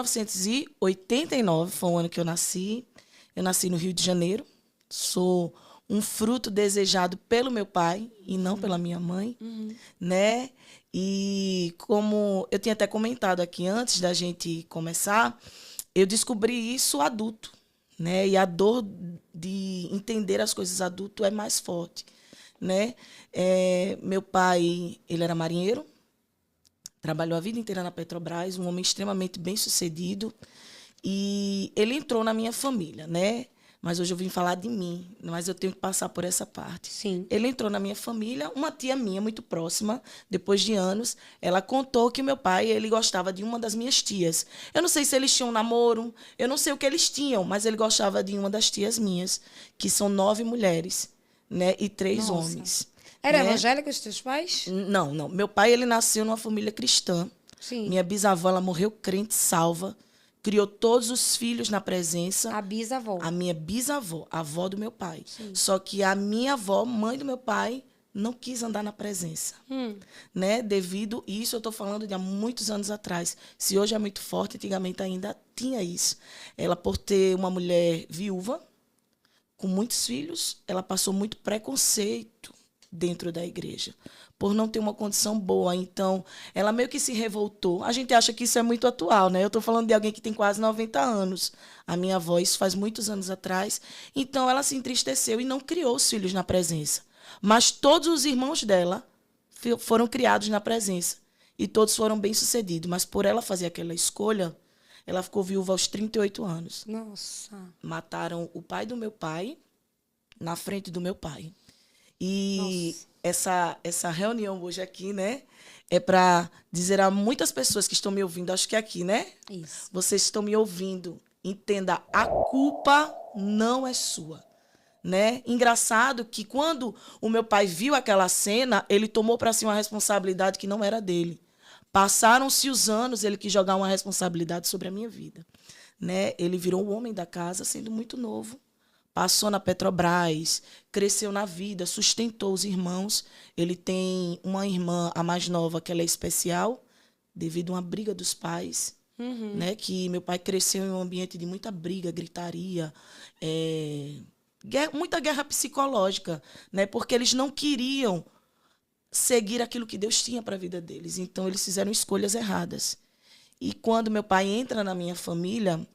1989 foi o ano que eu nasci. Eu nasci no Rio de Janeiro. Sou um fruto desejado pelo meu pai e não pela minha mãe, né? E como eu tinha até comentado aqui antes da gente começar, eu descobri isso adulto, né? E a dor de entender as coisas adulto é mais forte, né? Meu pai, ele era marinheiro, trabalhou a vida inteira na Petrobras, um homem extremamente bem-sucedido, e ele entrou na minha família, né? Mas hoje eu vim falar de mim, mas eu tenho que passar por essa parte. Sim. Ele entrou na minha família, uma tia minha muito próxima, depois de anos, ela contou que meu pai, ele gostava de uma das minhas tias. Eu não sei se eles tinham um namoro, eu não sei o que eles tinham, mas ele gostava de uma das tias minhas, que são 9 mulheres, né, e 3 Nossa. homens. Era né? evangélico os teus pais? Não, não. Meu pai, ele nasceu numa família cristã. Sim. Minha bisavó, ela morreu crente, salva. Criou todos os filhos na presença. A bisavó. A minha bisavó, a avó do meu pai. Só que a minha avó, mãe do meu pai, não quis andar na presença. Né? Devido isso, eu estou falando de há muitos anos atrás. Se hoje é muito forte, antigamente ainda tinha isso. Ela, por ter uma mulher viúva, com muitos filhos, ela passou muito preconceito dentro da igreja, por não ter uma condição boa. Então, ela meio que se revoltou. A gente acha que isso é muito atual, né? Eu estou falando de alguém que tem quase 90 anos. A minha avó, isso faz muitos anos atrás. Então, ela se entristeceu e não criou os filhos na presença. Mas todos os irmãos dela foram criados na presença. E todos foram bem-sucedidos. Mas por ela fazer aquela escolha, ela ficou viúva aos 38 anos. Nossa. Mataram o pai do meu pai na frente do meu pai. E essa reunião hoje aqui, né, é para dizer a muitas pessoas que estão me ouvindo, acho que é aqui, né? Isso. Vocês estão me ouvindo. Entenda, a culpa não é sua. Né? Engraçado que quando o meu pai viu aquela cena, ele tomou para si uma responsabilidade que não era dele. Passaram-se os anos, ele quis jogar uma responsabilidade sobre a minha vida. Né? Ele virou o homem da casa sendo muito novo. Passou na Petrobras, cresceu na vida, sustentou os irmãos. Ele tem uma irmã, a mais nova, que ela é especial, devido a uma briga dos pais. Né? Que meu pai cresceu em um ambiente de muita briga, gritaria, muita guerra psicológica, né? Porque eles não queriam seguir aquilo que Deus tinha para a vida deles. Então, eles fizeram escolhas erradas. E quando meu pai entra na minha família,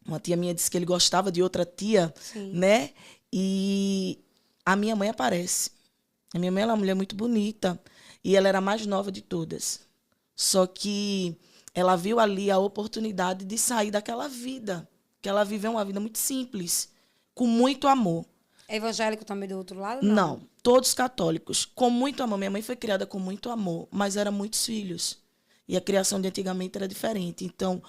uma tia minha disse que ele gostava de outra tia, né? E a minha mãe aparece. A minha mãe é uma mulher muito bonita e ela era a mais nova de todas. Só que ela viu ali a oportunidade de sair daquela vida, que ela viveu uma vida muito simples, com muito amor. É evangélico também do outro lado? Não, todos católicos, com muito amor. Minha mãe foi criada com muito amor, mas eram muitos filhos. E a criação de antigamente era diferente. Então,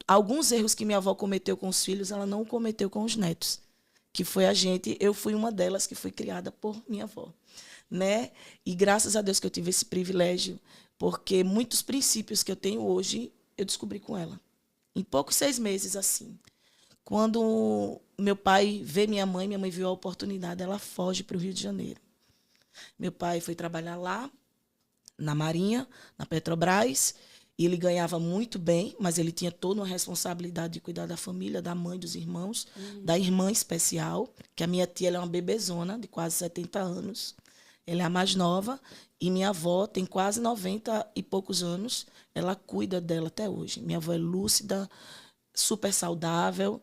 alguns erros que minha avó cometeu com os filhos, ela não cometeu com os netos. Que foi a gente, eu fui uma delas que fui criada por minha avó. Né? E graças a Deus que eu tive esse privilégio, porque muitos princípios que eu tenho hoje, eu descobri com ela. Em poucos 6 meses, assim. Quando meu pai vê minha mãe viu a oportunidade, ela foge para o Rio de Janeiro. Meu pai foi trabalhar lá, na Marinha, na Petrobras, e ele ganhava muito bem, mas ele tinha toda uma responsabilidade de cuidar da família, da mãe, dos irmãos, da irmã especial, que a minha tia ela é uma bebezona, de quase 70 anos. Ela é a mais nova, e minha avó tem quase 90 e poucos anos, ela cuida dela até hoje. Minha avó é lúcida, super saudável,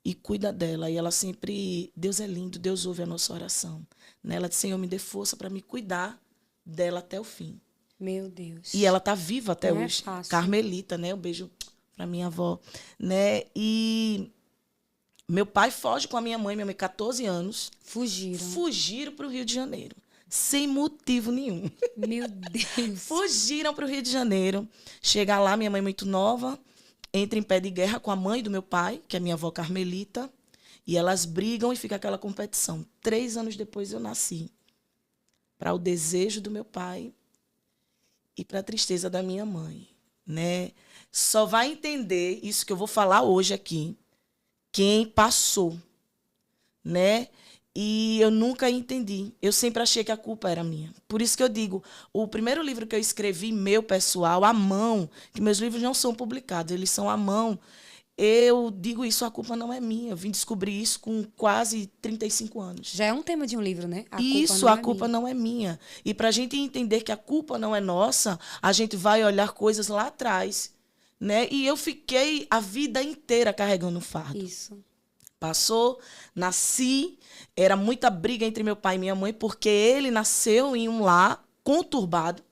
e cuida dela. E ela sempre, Deus é lindo, Deus ouve a nossa oração. Ela disse, Senhor, me dê força para me cuidar dela até o fim. Meu Deus. E ela está viva até Não hoje. É fácil. Carmelita, né? Um beijo para minha avó. Né? E meu pai foge com a minha mãe 14 anos. Fugiram para o Rio de Janeiro. Sem motivo nenhum. Meu Deus. Fugiram para o Rio de Janeiro. Chega lá, minha mãe muito nova, entra em pé de guerra com a mãe do meu pai, que é minha avó Carmelita, e elas brigam e fica aquela competição. 3 anos depois eu nasci. Para o desejo do meu pai e para a tristeza da minha mãe. Né? Só vai entender isso que eu vou falar hoje aqui quem passou. Né? E eu nunca entendi. Eu sempre achei que a culpa era minha. Por isso que eu digo, o primeiro livro que eu escrevi, meu pessoal, à mão, que meus livros não são publicados, eles são à mão. Eu digo isso, a culpa não é minha. Eu vim descobrir isso com quase 35 anos. Já é um tema de um livro, né? A culpa não é minha. E para a gente entender que a culpa não é nossa, a gente vai olhar coisas lá atrás, né? E eu fiquei a vida inteira carregando o fardo. Isso. Passou, nasci, era muita briga entre meu pai e minha mãe, porque ele nasceu em um lar conturbado,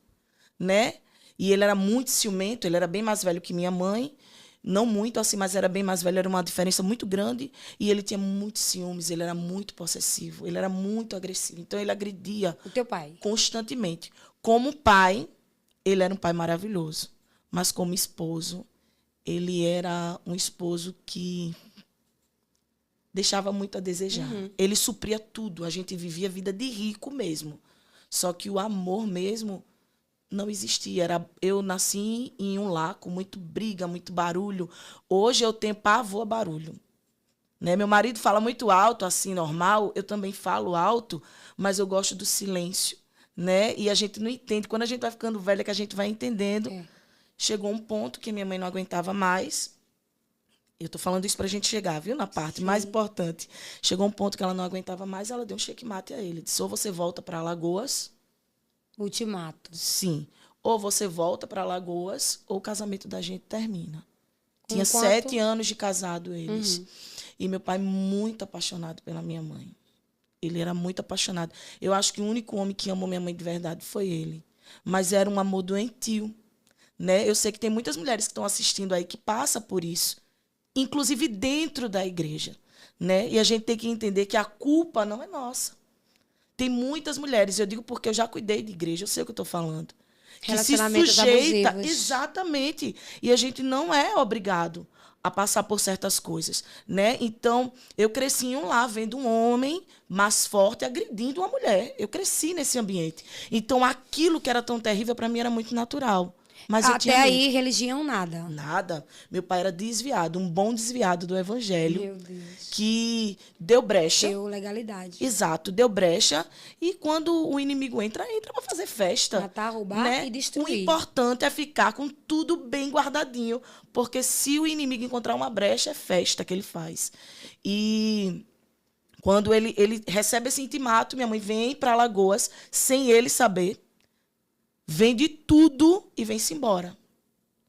né? E ele era muito ciumento, ele era bem mais velho que minha mãe. Não muito assim, mas era bem mais velho, era uma diferença muito grande. E ele tinha muitos ciúmes, ele era muito possessivo, ele era muito agressivo. Então, ele agredia O teu pai? constantemente. Como pai, ele era um pai maravilhoso. Mas como esposo, ele era um esposo que deixava muito a desejar. Ele supria tudo, a gente vivia a vida de rico mesmo. Só que o amor mesmo não existia. Eu nasci em um lar com muito briga, muito barulho. Hoje eu tenho pavor a barulho. Né? Meu marido fala muito alto, assim, normal. Eu também falo alto, mas eu gosto do silêncio. Né? E a gente não entende. Quando a gente vai ficando velha, que a gente vai entendendo. Chegou um ponto que minha mãe não aguentava mais. Eu estou falando isso para a gente chegar, viu? Na parte mais importante. Chegou um ponto que ela não aguentava mais, ela deu um checkmate a ele. Disse, ou você volta para Alagoas... Ultimato. Sim. Ou você volta para Alagoas, ou o casamento da gente termina. Com Tinha quanto? 7 anos de casado eles. E meu pai muito apaixonado pela minha mãe. Ele era muito apaixonado. Eu acho que o único homem que amou minha mãe de verdade foi ele. Mas era um amor doentio. Né? Eu sei que tem muitas mulheres que estão assistindo aí que passam por isso. Inclusive dentro da igreja. Né? E a gente tem que entender que a culpa não é nossa. Tem muitas mulheres, eu digo porque eu já cuidei de igreja, eu sei o que eu estou falando. Que se sujeita, abusivos. exatamente. E a gente não é obrigado a passar por certas coisas, né? Então, eu cresci em um lar vendo um homem mais forte agredindo uma mulher. Eu cresci nesse ambiente. Então, aquilo que era tão terrível para mim era muito natural. Mas eu Até tinha aí, religião, nada. nada. Meu pai era desviado, um bom desviado do evangelho, Meu Deus. que deu brecha. Deu legalidade. Exato, deu brecha. E quando o inimigo entra, entra para fazer festa. Matar, roubar Né? e destruir. O importante é ficar com tudo bem guardadinho. Porque se o inimigo encontrar uma brecha, é festa que ele faz. E quando ele recebe esse intimato, minha mãe vem para Alagoas sem ele saber. Vende tudo e vem-se embora.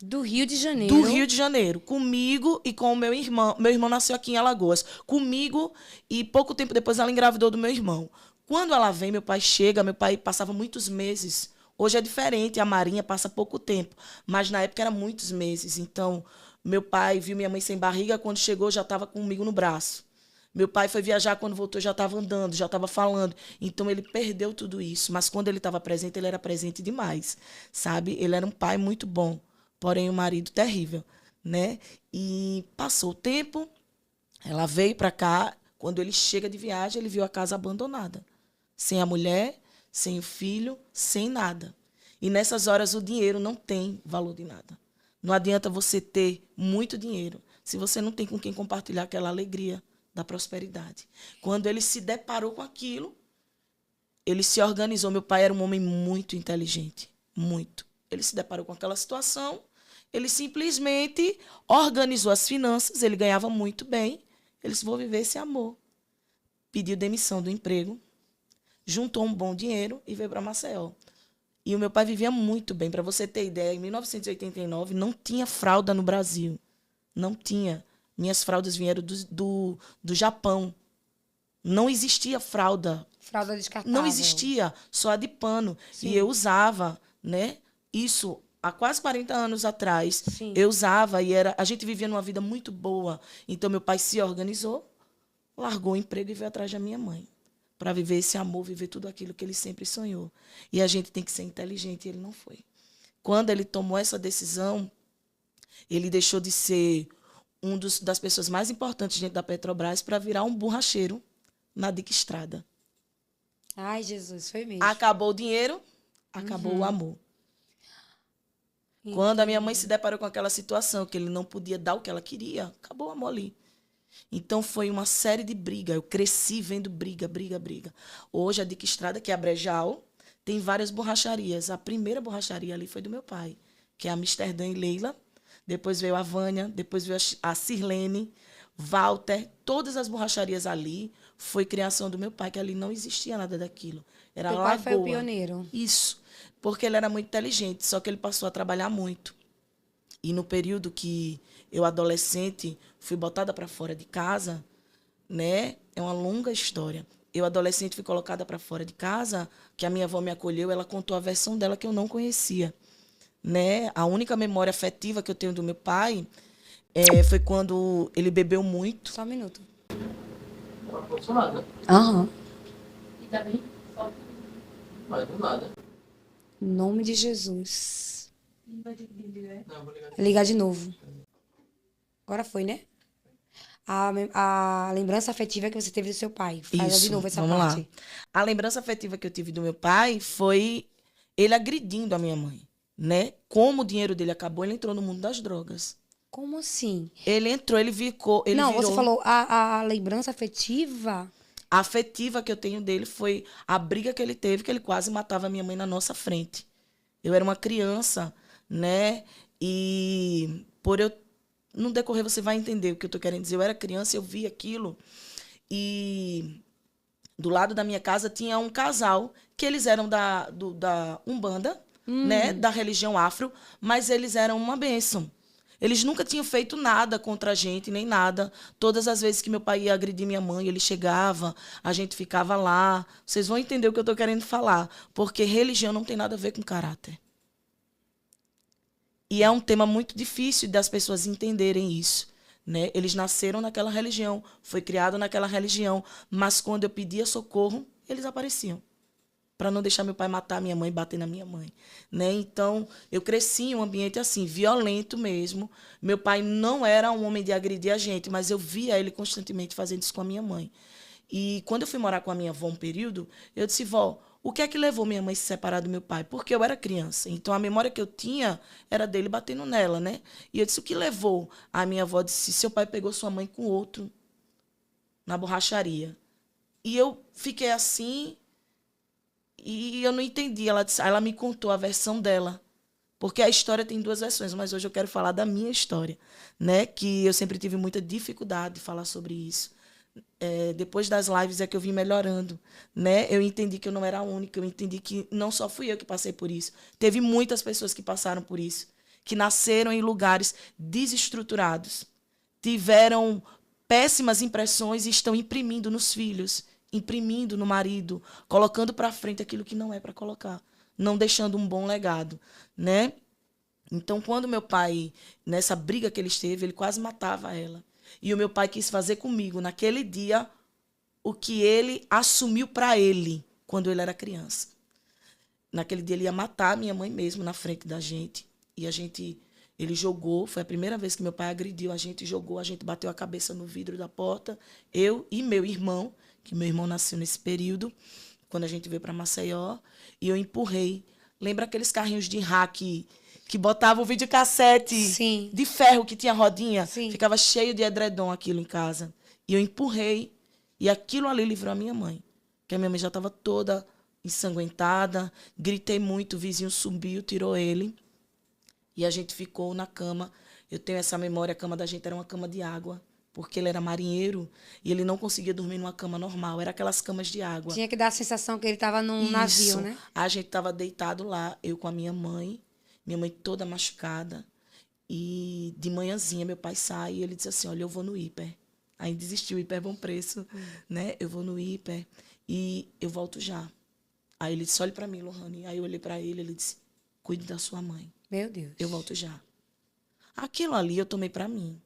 Do Rio de Janeiro. Do Rio de Janeiro. Comigo e com o meu irmão. Meu irmão nasceu aqui em Alagoas. Comigo e pouco tempo depois ela engravidou do meu irmão. Quando ela vem, meu pai chega. Meu pai passava muitos meses. Hoje é diferente, a Marinha passa pouco tempo. Mas na época era muitos meses. Então, meu pai viu minha mãe sem barriga. Quando chegou, já estava comigo no braço. Meu pai foi viajar, quando voltou já estava andando, já estava falando. Então, ele perdeu tudo isso. Mas quando ele estava presente, ele era presente demais, sabe? Ele era um pai muito bom, porém um marido terrível, né? E passou o tempo, ela veio para cá. Quando ele chega de viagem, ele viu a casa abandonada. Sem a mulher, sem o filho, sem nada. E nessas horas, o dinheiro não tem valor de nada. Não adianta você ter muito dinheiro se você não tem com quem compartilhar aquela alegria da prosperidade. Quando ele se deparou com aquilo, ele se organizou. Meu pai era um homem muito inteligente, muito. Ele se deparou com aquela situação, ele simplesmente organizou as finanças, ele ganhava muito bem, ele disse, vou viver esse amor. Pediu demissão do emprego, juntou um bom dinheiro e veio para Maceió. E o meu pai vivia muito bem. Para você ter ideia, em 1989 não tinha fralda no Brasil. Não tinha. Minhas fraldas vieram do Japão. Não existia fralda. Fralda descartável. Não existia, só a de pano. Sim. E eu usava, né? Isso há quase 40 anos atrás. Sim. Eu usava e a gente vivia numa vida muito boa. Então, meu pai se organizou, largou o emprego e veio atrás da minha mãe. Para viver esse amor, viver tudo aquilo que ele sempre sonhou. E a gente tem que ser inteligente, e ele não foi. Quando ele tomou essa decisão, ele deixou de ser das pessoas mais importantes dentro da Petrobras para virar um borracheiro na Dica Estrada. Ai, Jesus, foi mesmo. Acabou o dinheiro, acabou o amor. Quando a minha mãe se deparou com aquela situação, que ele não podia dar o que ela queria, acabou o amor ali. Então, foi uma série de briga. Eu cresci vendo briga, briga, briga. Hoje, a Dica Estrada, que é a Brejal, tem várias borracharias. A primeira borracharia ali foi do meu pai, que é a Amsterdã e Leila. Depois veio a Vânia, depois veio a Sirlene, Walter. Todas as borracharias ali foi criação do meu pai, que ali não existia nada daquilo. Era Teu pai lagoa. foi o pioneiro. Isso, porque ele era muito inteligente, só que ele passou a trabalhar muito. E no período que eu, adolescente, fui botada para fora de casa, né? É uma longa história. Eu, adolescente, fui colocada para fora de casa, que a minha avó me acolheu, ela contou a versão dela que eu não conhecia, né? A única memória afetiva que eu tenho do meu pai foi quando ele bebeu muito. Só um minuto. Tá funcionando, né? Aham. E tá bem? Só. Mas do nada. Em nome de Jesus. Não, vou ligar. Ligar de novo. Agora foi, né? A lembrança afetiva que você teve do seu pai. Faz de novo essa vamos parte. lá. A lembrança afetiva que eu tive do meu pai foi ele agredindo a minha mãe, né? Como o dinheiro dele acabou, ele entrou no mundo das drogas. Como assim? Ele entrou, ele ficou, ele Não, virou. você falou a lembrança afetiva. A afetiva que eu tenho dele foi a briga que ele teve, que ele quase matava a minha mãe na nossa frente. Eu era uma criança, né? E por eu no decorrer você vai entender o que eu tô querendo dizer. Eu era criança, eu vi aquilo e do lado da minha casa tinha um casal que eles eram da Umbanda, né, da religião afro, mas eles eram uma bênção. Eles nunca tinham feito nada contra a gente, nem nada. Todas as vezes que meu pai ia agredir minha mãe, ele chegava, a gente ficava lá. Vocês vão entender o que eu estou querendo falar, porque religião não tem nada a ver com caráter. E é um tema muito difícil das pessoas entenderem isso, né? Eles nasceram naquela religião, foi criado naquela religião, mas quando eu pedia socorro, eles apareciam para não deixar meu pai matar minha mãe e bater na minha mãe, né? Então, eu cresci em um ambiente assim, violento mesmo. Meu pai não era um homem de agredir a gente, mas eu via ele constantemente fazendo isso com a minha mãe. E quando eu fui morar com a minha avó um período, eu disse: vó, o que é que levou minha mãe a se separar do meu pai? Porque eu era criança. Então, a memória que eu tinha era dele batendo nela, né? E eu disse: o que levou? A minha avó disse: seu pai pegou sua mãe com outro na borracharia. E eu fiquei assim e eu não entendi. Ela me contou a versão dela. Porque a história tem duas versões, mas hoje eu quero falar da minha história, né? Que eu sempre tive muita dificuldade de falar sobre isso. Depois das lives é que eu vim melhorando, né? Eu entendi que eu não era a única, eu entendi que não só fui eu que passei por isso. Teve muitas pessoas que passaram por isso, que nasceram em lugares desestruturados, tiveram péssimas impressões e estão imprimindo nos filhos, imprimindo no marido, colocando para frente aquilo que não é para colocar, não deixando um bom legado, né? Então, quando meu pai, nessa briga que ele esteve, ele quase matava ela. E o meu pai quis fazer comigo, naquele dia, o que ele assumiu para ele quando ele era criança. Naquele dia, ele ia matar minha mãe mesmo na frente da gente. E ele jogou, foi a primeira vez que meu pai agrediu a gente, jogou, a gente bateu a cabeça no vidro da porta, eu e meu irmão, que meu irmão nasceu nesse período, quando a gente veio para Maceió, e eu empurrei. Lembra aqueles carrinhos de hack que botava o videocassete Sim. de ferro que tinha rodinha? Sim. Ficava cheio de edredom aquilo em casa. E eu empurrei. E aquilo ali livrou a minha mãe. Porque a minha mãe já estava toda ensanguentada. Gritei muito, o vizinho subiu, tirou ele. E a gente ficou na cama. Eu tenho essa memória, a cama da gente era uma cama de água. Porque ele era marinheiro e ele não conseguia dormir numa cama normal. Era aquelas camas de água. Tinha que dar a sensação que ele estava num navio, né? A gente estava deitado lá, eu com a minha mãe toda machucada. E de manhãzinha meu pai sai e ele diz assim: olha, eu vou no hiper. Aí desistiu, hiper bom preço, né? Eu vou no hiper e eu volto já. Aí ele disse: olhe para mim, Lohane. Aí eu olhei para ele, ele disse: cuide da sua mãe. Meu Deus. Eu volto já. Aquilo ali eu tomei para mim.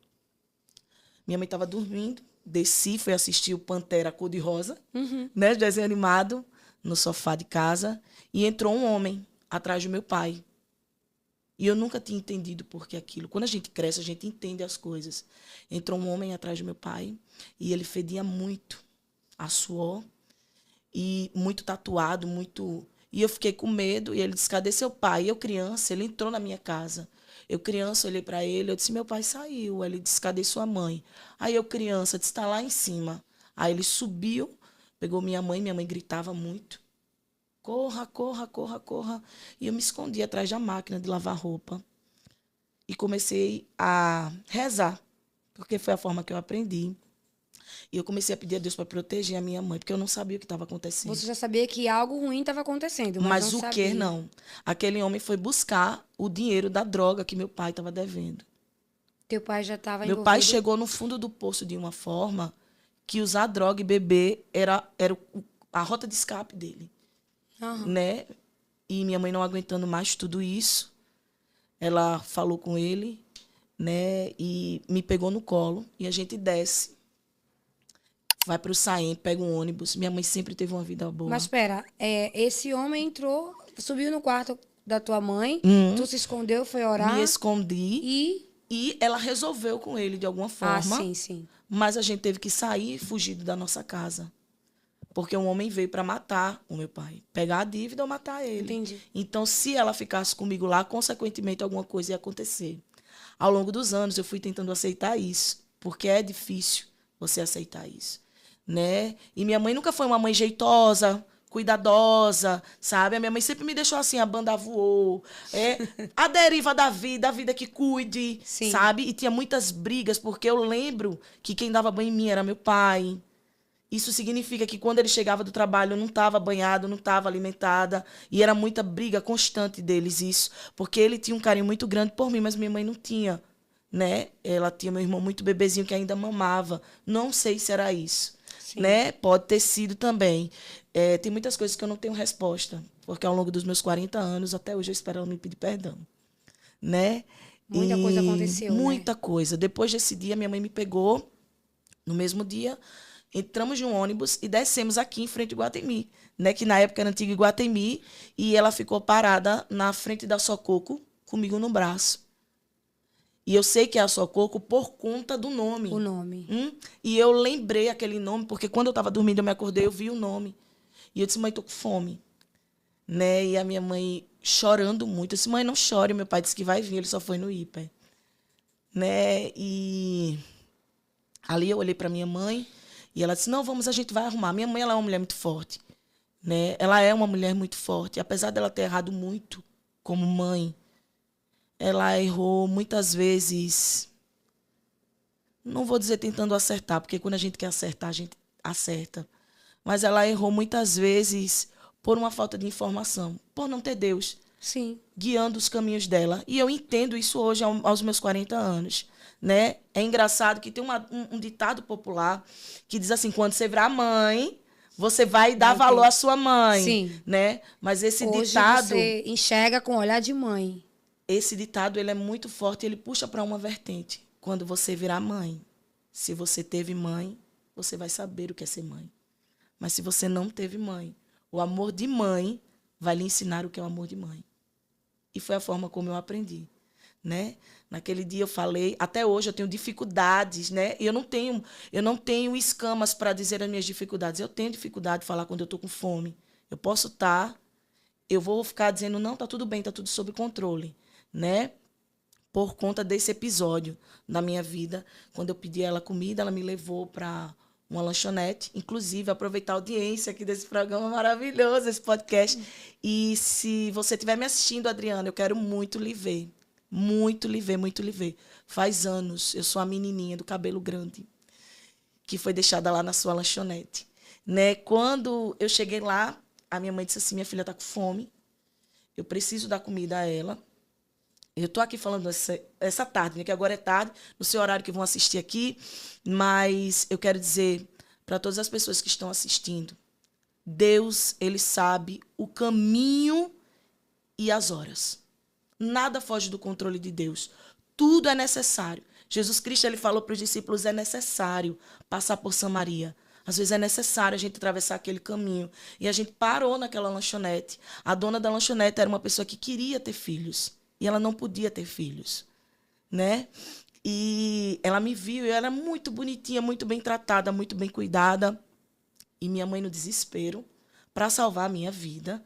Minha mãe estava dormindo, desci, fui assistir o Pantera Cor-de-Rosa, né, desenho animado, no sofá de casa, e entrou um homem atrás do meu pai. E eu nunca tinha entendido por que aquilo. Quando a gente cresce, a gente entende as coisas. Entrou um homem atrás do meu pai, e ele fedia muito a suor, e muito tatuado, muito... E eu fiquei com medo, e ele disse: cadê seu pai? E eu, criança, ele entrou na minha casa. Eu, criança, olhei para ele, eu disse, meu pai saiu. Ele disse, cadê sua mãe? Aí eu, criança, disse, está lá em cima. Aí ele subiu, pegou minha mãe gritava muito. Corra, corra, corra, corra. E eu me escondi atrás da máquina de lavar roupa. E comecei a rezar, porque foi a forma que eu aprendi. E eu comecei a pedir a Deus para proteger a minha mãe, porque eu não sabia o que estava acontecendo. Você já sabia que algo ruim estava acontecendo, mas não o sabia. que não? Aquele homem foi buscar o dinheiro da droga que meu pai estava devendo. Teu pai já estava Meu envolvido? pai chegou no fundo do poço de uma forma que usar droga e beber era a rota de escape dele. Aham. Né? E minha mãe não aguentando mais tudo isso, ela falou com ele, né? E me pegou no colo e a gente desce. Vai para o Saem, pega um ônibus. Minha mãe sempre teve uma vida boa. Mas espera, esse homem entrou, subiu no quarto da tua mãe, tu se escondeu, foi orar. Me escondi E ela resolveu com ele de alguma forma. sim, sim. Mas a gente teve que sair fugido da nossa casa. Porque um homem veio para matar o meu pai. Pegar a dívida ou matar ele. Entendi. Então, se ela ficasse comigo lá, consequentemente, alguma coisa ia acontecer. Ao longo dos anos, eu fui tentando aceitar isso. Porque é difícil você aceitar isso. Né? E minha mãe nunca foi uma mãe jeitosa, cuidadosa, sabe? A minha mãe sempre me deixou assim, a banda voou. A deriva da vida, a vida que cuide, Sim. sabe? E tinha muitas brigas, porque eu lembro que quem dava banho em mim era meu pai. Isso significa que quando ele chegava do trabalho, eu não estava banhado, não estava alimentada. E era muita briga constante deles, isso. Porque ele tinha um carinho muito grande por mim, mas minha mãe não tinha, né? Ela tinha meu irmão muito bebezinho que ainda mamava. Não sei se era isso. Sim. Né? Pode ter sido também. Tem muitas coisas que eu não tenho resposta. Porque ao longo dos meus 40 anos, até hoje, eu espero ela me pedir perdão. Né? Muita coisa aconteceu, Muita coisa. Depois desse dia, minha mãe me pegou. No mesmo dia, entramos de um ônibus e descemos aqui em frente ao Iguatemi, né? Que na época era antigo Iguatemi, e ela ficou parada na frente da Sococo, comigo no braço. E eu sei que é a Sococo por conta do nome. O nome. E eu lembrei aquele nome, porque quando eu estava dormindo, eu me acordei, eu vi o nome. E eu disse, mãe, tô com fome. Né? E a minha mãe chorando muito. Eu disse, mãe, não chore. Meu pai disse que vai vir, ele só foi no hiper. Né? E ali eu olhei para minha mãe e ela disse, não, vamos, a gente vai arrumar. Minha mãe, ela é uma mulher muito forte. Né? Ela é uma mulher muito forte. Apesar dela ter errado muito como mãe, ela errou muitas vezes, não vou dizer tentando acertar, porque quando a gente quer acertar, a gente acerta. Mas ela errou muitas vezes por uma falta de informação, por não ter Deus Sim. guiando os caminhos dela. E eu entendo isso hoje, aos meus 40 anos. Né? É engraçado que tem um ditado popular que diz assim, quando você virar mãe, você vai dar valor à sua mãe. Sim. Né? Mas esse Hoje ditado... você enxerga com olhar de mãe. Esse ditado ele é muito forte, ele puxa para uma vertente. Quando você virar mãe, se você teve mãe, você vai saber o que é ser mãe. Mas se você não teve mãe, o amor de mãe vai lhe ensinar o que é o amor de mãe. E foi a forma como eu aprendi. Né? Naquele dia eu falei, até hoje eu tenho dificuldades, né? E eu não tenho escamas para dizer as minhas dificuldades. Eu tenho dificuldade de falar quando eu estou com fome. Eu posso estar, eu vou ficar dizendo, não, tá tudo bem, tá tudo sob controle. Né? Por conta desse episódio da minha vida, quando eu pedi a ela comida, ela me levou para uma lanchonete, inclusive aproveitar a audiência aqui desse programa maravilhoso, esse podcast. E se você estiver me assistindo, Adriana, eu quero muito lhe ver. Muito lhe ver, muito lhe ver. Faz anos, eu sou a menininha do cabelo grande, que foi deixada lá na sua lanchonete. Né? Quando eu cheguei lá, a minha mãe disse assim, minha filha está com fome, eu preciso dar comida a ela. Eu estou aqui falando essa tarde, né, que agora é tarde, no seu horário que vão assistir aqui, mas eu quero dizer para todas as pessoas que estão assistindo, Deus, ele sabe o caminho e as horas. Nada foge do controle de Deus. Tudo é necessário. Jesus Cristo ele falou para os discípulos, é necessário passar por Samaria. Às vezes é necessário a gente atravessar aquele caminho. E a gente parou naquela lanchonete. A dona da lanchonete era uma pessoa que queria ter filhos. E ela não podia ter filhos, né? E ela me viu, eu era muito bonitinha, muito bem tratada, muito bem cuidada. E minha mãe, no desespero, para salvar a minha vida,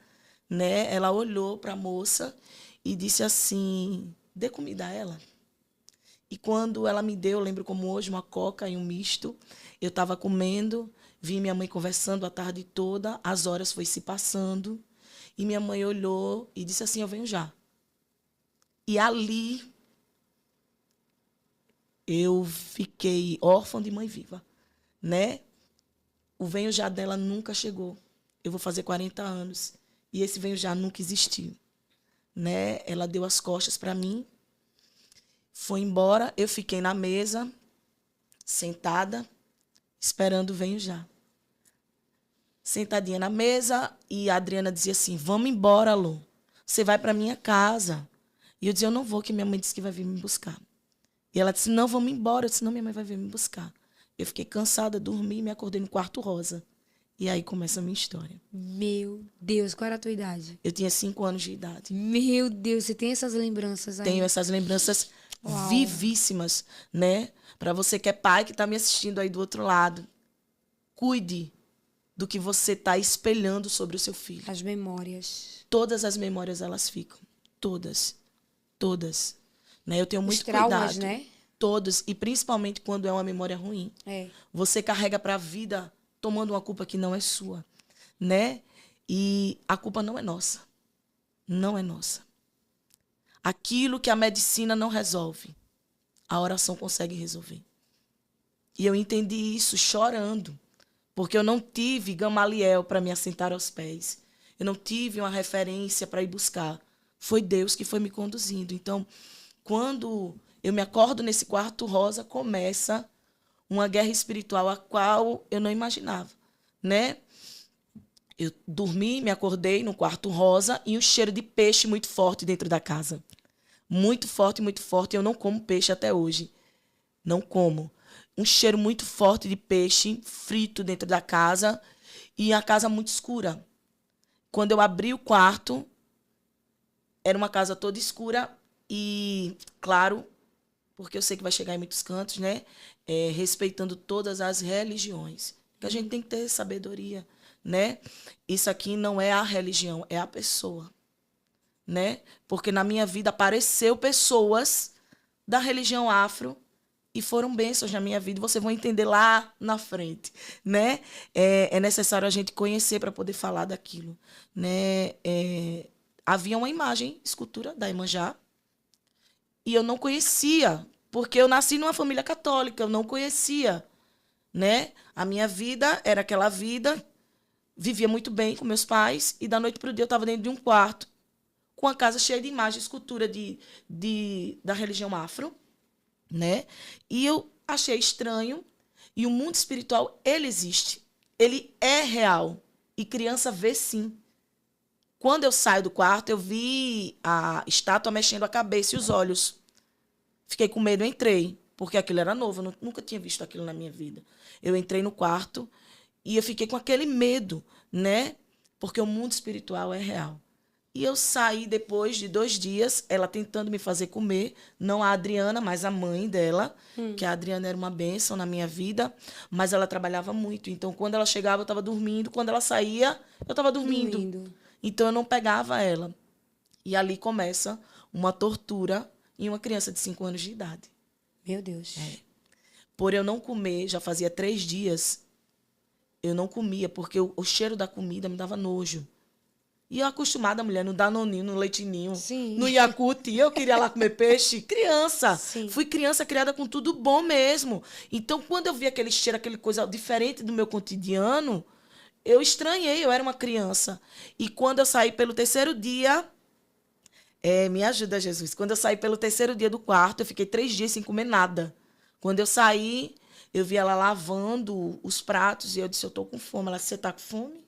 né? Ela olhou para a moça e disse assim, dê comida a ela. E quando ela me deu, eu lembro como hoje, uma coca e um misto, eu estava comendo, vi minha mãe conversando a tarde toda, as horas foi se passando, e minha mãe olhou e disse assim, eu venho já. E ali eu fiquei órfã de mãe viva, né? O venho já dela nunca chegou. Eu vou fazer 40 anos e esse venho já nunca existiu, né? Ela deu as costas para mim, foi embora, eu fiquei na mesa, sentada, esperando o venho já. Sentadinha na mesa e a Adriana dizia assim, vamos embora, Lu, você vai para minha casa. E eu dizia, eu não vou, que minha mãe disse que vai vir me buscar. E ela disse, não, vamos embora. Eu disse, não, minha mãe vai vir me buscar. Eu fiquei cansada, dormi e me acordei no quarto rosa. E aí começa a minha história. Meu Deus, qual era a tua idade? Eu tinha 5 anos de idade. Meu Deus, você tem essas lembranças aí? Tenho essas lembranças vivíssimas, né? Para você que é pai, que está me assistindo aí do outro lado, cuide do que você está espelhando sobre o seu filho. As memórias. Todas as memórias, elas ficam. Todas. Todas. Né? Eu tenho muito Os traumas, cuidado. né? Todos. E principalmente quando é uma memória ruim. É. Você carrega para a vida tomando uma culpa que não é sua. Né? E a culpa não é nossa. Não é nossa. Aquilo que a medicina não resolve, a oração consegue resolver. E eu entendi isso chorando. Porque eu não tive Gamaliel para me assentar aos pés. Eu não tive uma referência para ir buscar. Foi Deus que foi me conduzindo. Então, quando eu me acordo nesse quarto rosa, começa uma guerra espiritual a qual eu não imaginava, né? Eu dormi, me acordei no quarto rosa e um cheiro de peixe muito forte dentro da casa. Muito forte, muito forte. Eu não como peixe até hoje. Não como. Um cheiro muito forte de peixe frito dentro da casa e a casa muito escura. Quando eu abri o quarto, era uma casa toda escura e, claro, porque eu sei que vai chegar em muitos cantos, né? Respeitando todas as religiões. Porque a gente tem que ter sabedoria, né? Isso aqui não é a religião, é a pessoa, né? Porque na minha vida apareceu pessoas da religião afro e foram bênçãos na minha vida. Vocês vão entender lá na frente, né? É necessário a gente conhecer para poder falar daquilo, né? Havia uma imagem, escultura da Iemanjá, e eu não conhecia, porque eu nasci numa família católica, eu não conhecia, né? A minha vida era aquela vida, vivia muito bem com meus pais, e da noite para o dia eu estava dentro de um quarto, com a casa cheia de imagens, escultura da religião afro, né? E eu achei estranho, e o mundo espiritual, ele existe, ele é real, e criança vê sim. Quando eu saio do quarto, eu vi a estátua mexendo a cabeça e os olhos. Fiquei com medo, entrei, porque aquilo era novo, eu nunca tinha visto aquilo na minha vida. Eu entrei no quarto e eu fiquei com aquele medo, né? Porque o mundo espiritual é real. E eu saí depois de 2 dias, ela tentando me fazer comer, não a Adriana, mas a mãe dela, que a Adriana era uma bênção na minha vida, mas ela trabalhava muito. Então, quando ela chegava, eu estava dormindo, quando ela saía, eu estava dormindo. Então, eu não pegava ela. E ali começa uma tortura em uma criança de 5 anos de idade. Meu Deus. Por eu não comer, já fazia 3 dias, eu não comia, porque o cheiro da comida me dava nojo. E eu acostumada, mulher, no Danoninho, no Leitinho, Sim. no Yakult, eu queria lá comer peixe. Criança. Sim. Fui criança criada com tudo bom mesmo. Então, quando eu vi aquele cheiro, aquele coisa diferente do meu cotidiano, eu estranhei, eu era uma criança. E quando eu saí pelo 3º dia, me ajuda, Jesus. Quando eu saí pelo 3º dia do quarto, eu fiquei 3 dias sem comer nada. Quando eu saí, eu vi ela lavando os pratos e eu disse, eu tô com fome. Ela disse, você tá com fome?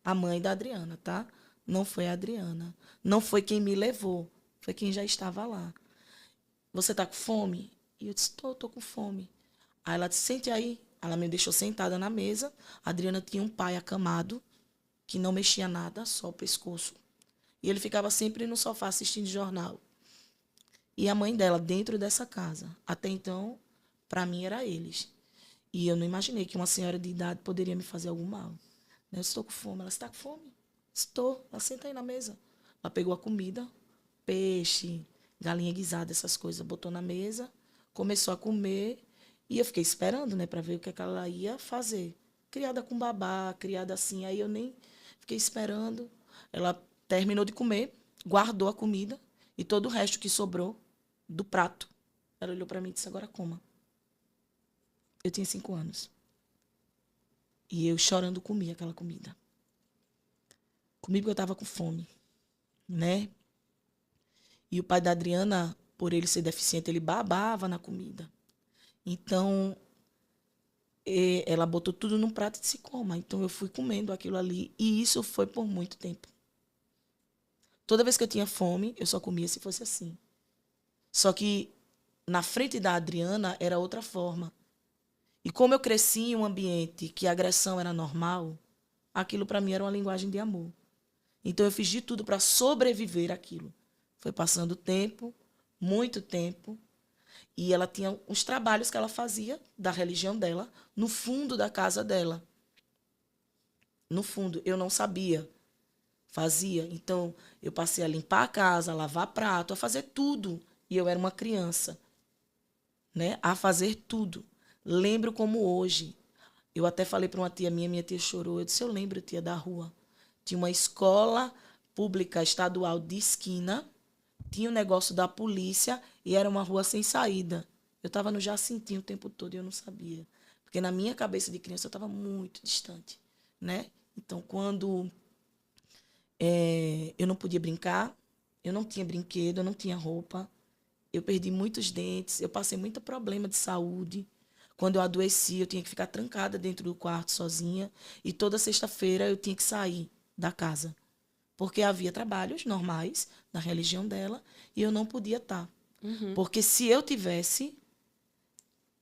A mãe da Adriana, tá? Não foi a Adriana. Não foi quem me levou. Foi quem já estava lá. Você tá com fome? E eu disse, tô com fome. Aí ela disse, sente aí. Ela me deixou sentada na mesa. A Adriana tinha um pai acamado, que não mexia nada, só o pescoço. E ele ficava sempre no sofá assistindo jornal. E a mãe dela dentro dessa casa. Até então, para mim, era eles. E eu não imaginei que uma senhora de idade poderia me fazer algum mal. Eu estou com fome. Ela está com fome? Estou. Ela senta aí na mesa. Ela pegou a comida, peixe, galinha guisada, essas coisas. Botou na mesa, começou a comer e eu fiquei esperando, né, para ver o que ela ia fazer. Criada com babá, criada assim, aí eu nem fiquei esperando. Ela terminou de comer, guardou a comida e todo o resto que sobrou do prato. Ela olhou para mim e disse, agora coma. Eu tinha 5 anos. E eu chorando comia aquela comida. Comi porque eu estava com fome, né? E o pai da Adriana, por ele ser deficiente, ele babava na comida. Então, ela botou tudo num prato e disse, coma. Então, eu fui comendo aquilo ali. E isso foi por muito tempo. Toda vez que eu tinha fome, eu só comia se fosse assim. Só que, na frente da Adriana, era outra forma. E como eu cresci em um ambiente que a agressão era normal, aquilo para mim era uma linguagem de amor. Então, eu fiz de tudo para sobreviver àquilo. Foi passando o tempo, muito tempo, e ela tinha uns trabalhos que ela fazia da religião dela no fundo da casa dela. No fundo, eu não sabia. Fazia. Então, eu passei a limpar a casa, a lavar prato, a fazer tudo. E eu era uma criança, né? A fazer tudo. Lembro como hoje. Eu até falei para uma tia minha tia chorou. Eu disse, eu lembro, tia, da rua. Tinha uma escola pública estadual de esquina, tinha um negócio da polícia e era uma rua sem saída. Eu estava no Jacintinho o tempo todo e eu não sabia. Porque na minha cabeça de criança eu estava muito distante, né? Então, quando eu não podia brincar, eu não tinha brinquedo, eu não tinha roupa, eu perdi muitos dentes, eu passei muito problema de saúde. Quando eu adoeci, eu tinha que ficar trancada dentro do quarto sozinha e toda sexta-feira eu tinha que sair da casa. Porque havia trabalhos normais na religião dela e eu não podia estar. Porque se eu tivesse,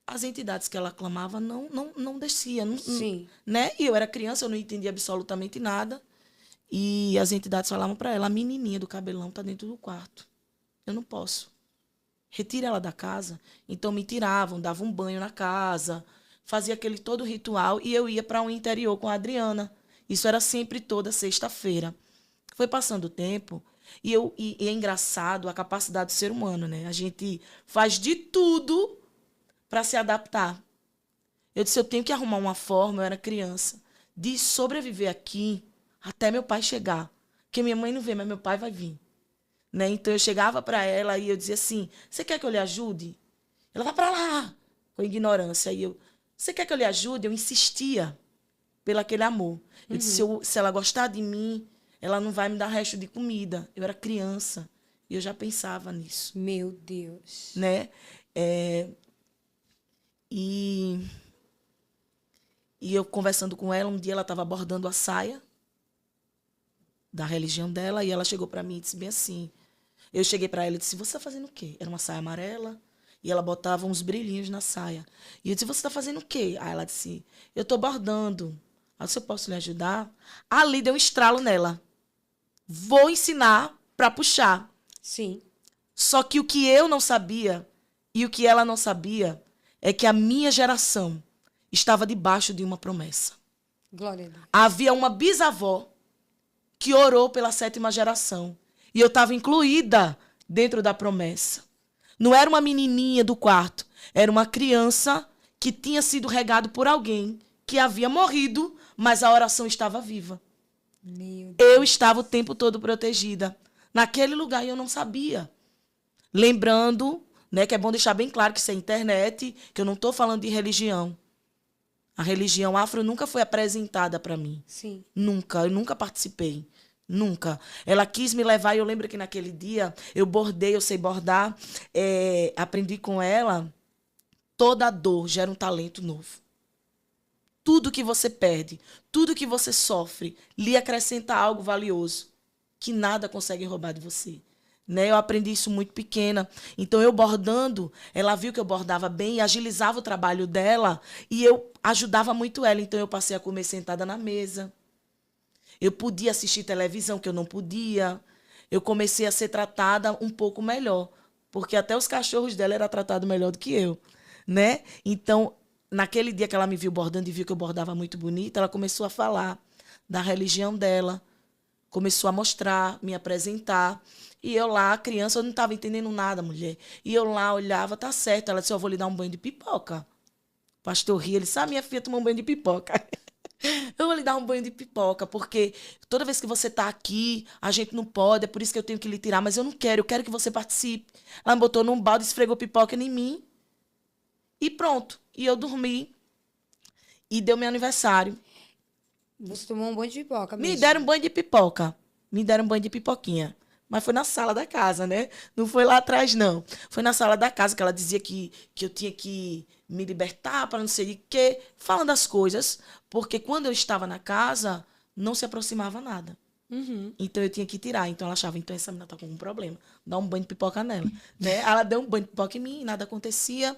as entidades que ela clamava não desciam. Sim. Né? E eu era criança, eu não entendia absolutamente nada. E as entidades falavam para ela, a menininha do cabelão está dentro do quarto. Eu não posso. Retira ela da casa. Então me tiravam, davam um banho na casa, fazia aquele todo ritual e eu ia para o interior com a Adriana. Isso era sempre toda sexta-feira. Foi passando o tempo e é engraçado a capacidade do ser humano, né? A gente faz de tudo para se adaptar. Eu disse, eu tenho que arrumar uma forma, eu era criança, de sobreviver aqui até meu pai chegar. Porque minha mãe não vê, mas meu pai vai vir. Né? Então eu chegava para ela e eu dizia assim, você quer que eu lhe ajude? Ela vai para lá, com ignorância. E eu, você quer que eu lhe ajude? Eu insistia pelo aquele amor. Eu disse, se ela gostar de mim, ela não vai me dar resto de comida. Eu era criança e eu já pensava nisso. Meu Deus. Né? E eu conversando com ela, um dia ela estava bordando a saia da religião dela e ela chegou para mim e disse bem assim. Eu cheguei para ela e disse, você está fazendo o quê? Era uma saia amarela e ela botava uns brilhinhos na saia. E eu disse, você está fazendo o quê? Aí ela disse, eu estou bordando. Aí se eu posso lhe ajudar? Ali deu um estralo nela. Vou ensinar para puxar. Sim. Só que o que eu não sabia e o que ela não sabia é que a minha geração estava debaixo de uma promessa. Glória a Deus. Havia uma bisavó que orou pela 7ª geração. E eu estava incluída dentro da promessa. Não era uma menininha do quarto. Era uma criança que tinha sido regado por alguém que havia morrido, mas a oração estava viva. Meu Deus. Eu estava o tempo todo protegida. Naquele lugar eu não sabia. Lembrando, né, que é bom deixar bem claro que isso é internet, que eu não estou falando de religião. A religião afro nunca foi apresentada para mim. Sim. Nunca, eu nunca participei. Nunca. Ela quis me levar e eu lembro que naquele dia eu bordei, eu sei bordar, aprendi com ela, toda dor gera um talento novo. Tudo que você perde, tudo que você sofre, lhe acrescenta algo valioso, que nada consegue roubar de você. Né? Eu aprendi isso muito pequena. Então, eu bordando, ela viu que eu bordava bem e agilizava o trabalho dela e eu ajudava muito ela. Então, eu passei a comer sentada na mesa. Eu podia assistir televisão, que eu não podia. Eu comecei a ser tratada um pouco melhor, porque até os cachorros dela eram tratados melhor do que eu. Né? Então, naquele dia que ela me viu bordando e viu que eu bordava muito bonita, ela começou a falar da religião dela, começou a mostrar, me apresentar. E eu lá, criança, eu não estava entendendo nada, mulher. E eu lá olhava, tá certo. Ela disse, eu vou lhe dar um banho de pipoca. O pastor ria, ele disse, minha filha tomou um banho de pipoca. Eu vou lhe dar um banho de pipoca, porque toda vez que você está aqui, a gente não pode, é por isso que eu tenho que lhe tirar, mas eu quero que você participe. Ela me botou num balde, esfregou pipoca em mim e pronto. E eu dormi e deu meu aniversário. Você tomou um banho de pipoca mesmo? Me deram um banho de pipoca. Me deram um banho de pipoquinha. Mas foi na sala da casa, né? Não foi lá atrás, não. Foi na sala da casa que ela dizia que eu tinha que me libertar para não sei de quê. Falando das coisas. Porque quando eu estava na casa, não se aproximava nada. Então eu tinha que tirar. Então ela achava, então essa menina tá com algum problema. Dá um banho de pipoca nela. Né? Ela deu um banho de pipoca em mim, nada acontecia.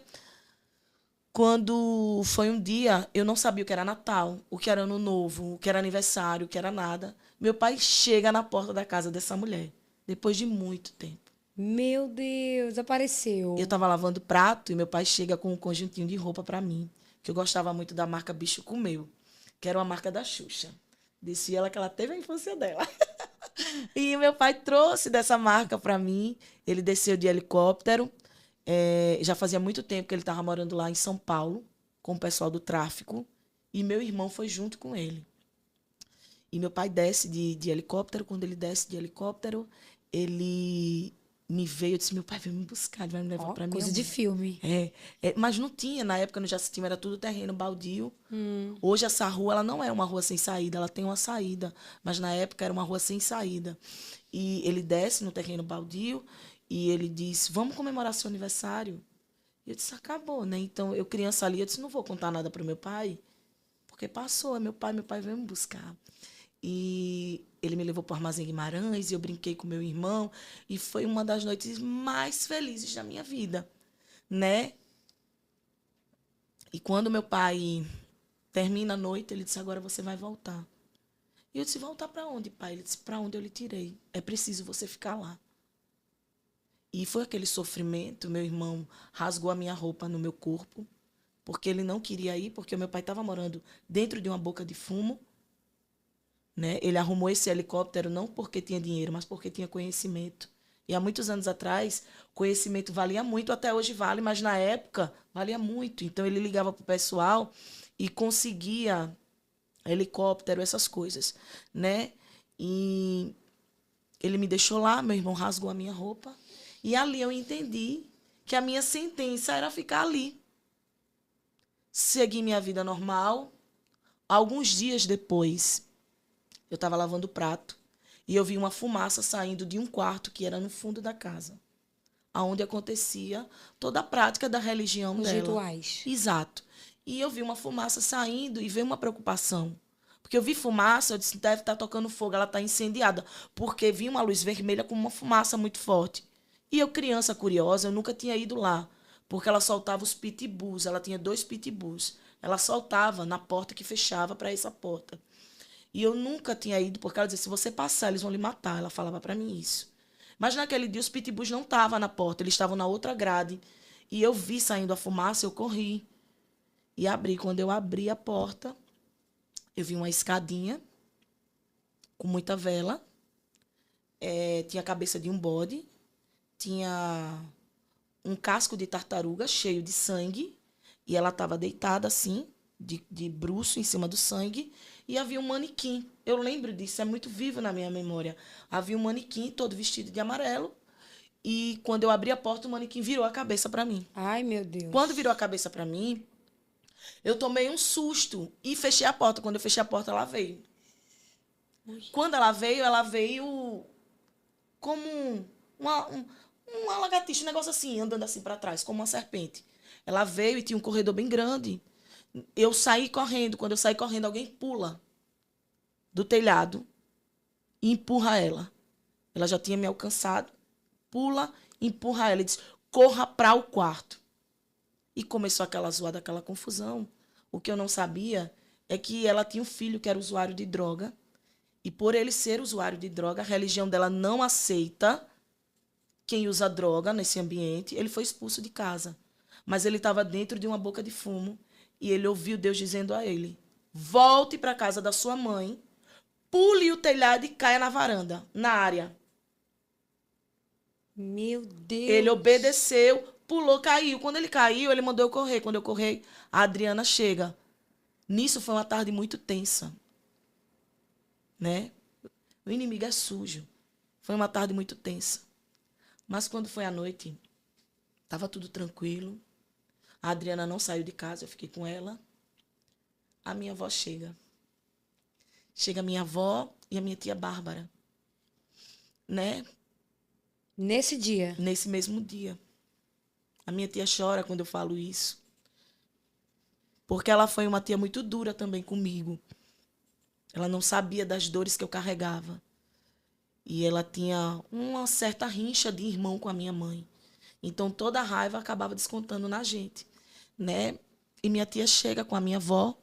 Quando foi um dia, eu não sabia o que era Natal, o que era Ano Novo, o que era aniversário, o que era nada. Meu pai chega na porta da casa dessa mulher, depois de muito tempo. Meu Deus, apareceu. Eu estava lavando prato e meu pai chega com um conjuntinho de roupa para mim, que eu gostava muito da marca Bicho Comeu, que era uma marca da Xuxa. Disse ela que ela teve a infância dela. E meu pai trouxe dessa marca para mim. Ele desceu de helicóptero. Já fazia muito tempo que ele estava morando lá em São Paulo, com o pessoal do tráfico, e meu irmão foi junto com ele. E meu pai desce de helicóptero. Quando ele desce de helicóptero, ele me veio, eu disse, meu pai veio me buscar, vai me levar para minha Coisa mãe. de filme. Mas não tinha, na época no Jacitima era tudo terreno baldio. Hoje essa rua ela não é uma rua sem saída, ela tem uma saída, mas na época era uma rua sem saída. E ele desce no terreno baldio e ele disse, vamos comemorar seu aniversário. E eu disse, acabou, né? Então, eu criança ali, eu disse, não vou contar nada para o meu pai, porque passou, é meu pai veio me buscar. E ele me levou para o Armazém Guimarães, e eu brinquei com meu irmão, e foi uma das noites mais felizes da minha vida, né? E quando meu pai termina a noite, ele disse, agora você vai voltar. E eu disse, voltar para onde, pai? Ele disse, para onde eu lhe tirei. É preciso você ficar lá. E foi aquele sofrimento, meu irmão rasgou a minha roupa no meu corpo, porque ele não queria ir, porque o meu pai estava morando dentro de uma boca de fumo. Né? Ele arrumou esse helicóptero não porque tinha dinheiro, mas porque tinha conhecimento. E há muitos anos atrás, conhecimento valia muito, até hoje vale, mas na época valia muito. Então ele ligava para o pessoal e conseguia helicóptero, essas coisas. Né? E ele me deixou lá, meu irmão rasgou a minha roupa. E ali eu entendi que a minha sentença era ficar ali. Segui minha vida normal. Alguns dias depois, eu estava lavando o prato e eu vi uma fumaça saindo de um quarto que era no fundo da casa, onde acontecia toda a prática da religião Os dela. rituais. Exato. E eu vi uma fumaça saindo e veio uma preocupação. Porque eu vi fumaça, eu disse, deve estar tocando fogo, ela está incendiada. Porque vi uma luz vermelha com uma fumaça muito forte. E eu, criança curiosa, eu nunca tinha ido lá, porque ela soltava os pitbulls, ela tinha 2 pitbulls. Ela soltava na porta que fechava para essa porta. E eu nunca tinha ido, porque ela dizia, se você passar, eles vão lhe matar. Ela falava para mim isso. Mas naquele dia os pitbulls não estavam na porta, eles estavam na outra grade. E eu vi saindo a fumaça, eu corri. E abri. Quando eu abri a porta, eu vi uma escadinha com muita vela. Tinha a cabeça de um bode. Tinha um casco de tartaruga cheio de sangue. E ela estava deitada assim, de bruço em cima do sangue. E havia um manequim. Eu lembro disso, é muito vivo na minha memória. Havia um manequim todo vestido de amarelo. E quando eu abri a porta, o manequim virou a cabeça para mim. Ai, meu Deus. Quando virou a cabeça para mim, eu tomei um susto e fechei a porta. Quando eu fechei a porta, ela veio. Quando ela veio como uma lagartixa, um negócio assim, andando assim para trás, como uma serpente. Ela veio e tinha um corredor bem grande. Eu saí correndo. Quando eu saí correndo, alguém pula do telhado e empurra ela. Ela já tinha me alcançado. Pula, empurra ela e diz, corra para o quarto. E começou aquela zoada, aquela confusão. O que eu não sabia é que ela tinha um filho que era usuário de droga. E por ele ser usuário de droga, a religião dela não aceita quem usa droga nesse ambiente. Ele foi expulso de casa. Mas ele estava dentro de uma boca de fumo. E ele ouviu Deus dizendo a ele, volte para a casa da sua mãe, pule o telhado e caia na varanda, na área. Meu Deus. Ele obedeceu, pulou, caiu. Quando ele caiu, ele mandou eu correr. Quando eu corri, a Adriana chega. Nisso foi uma tarde muito tensa. Né? O inimigo é sujo. Foi uma tarde muito tensa. Mas quando foi à noite, estava tudo tranquilo. A Adriana não saiu de casa, eu fiquei com ela. A minha avó chega. Chega a minha avó e a minha tia Bárbara. Né? Nesse dia. Nesse mesmo dia. A minha tia chora quando eu falo isso. Porque ela foi uma tia muito dura também comigo. Ela não sabia das dores que eu carregava. E ela tinha uma certa rincha de irmão com a minha mãe. Então toda a raiva acabava descontando na gente, né? E minha tia chega com a minha avó.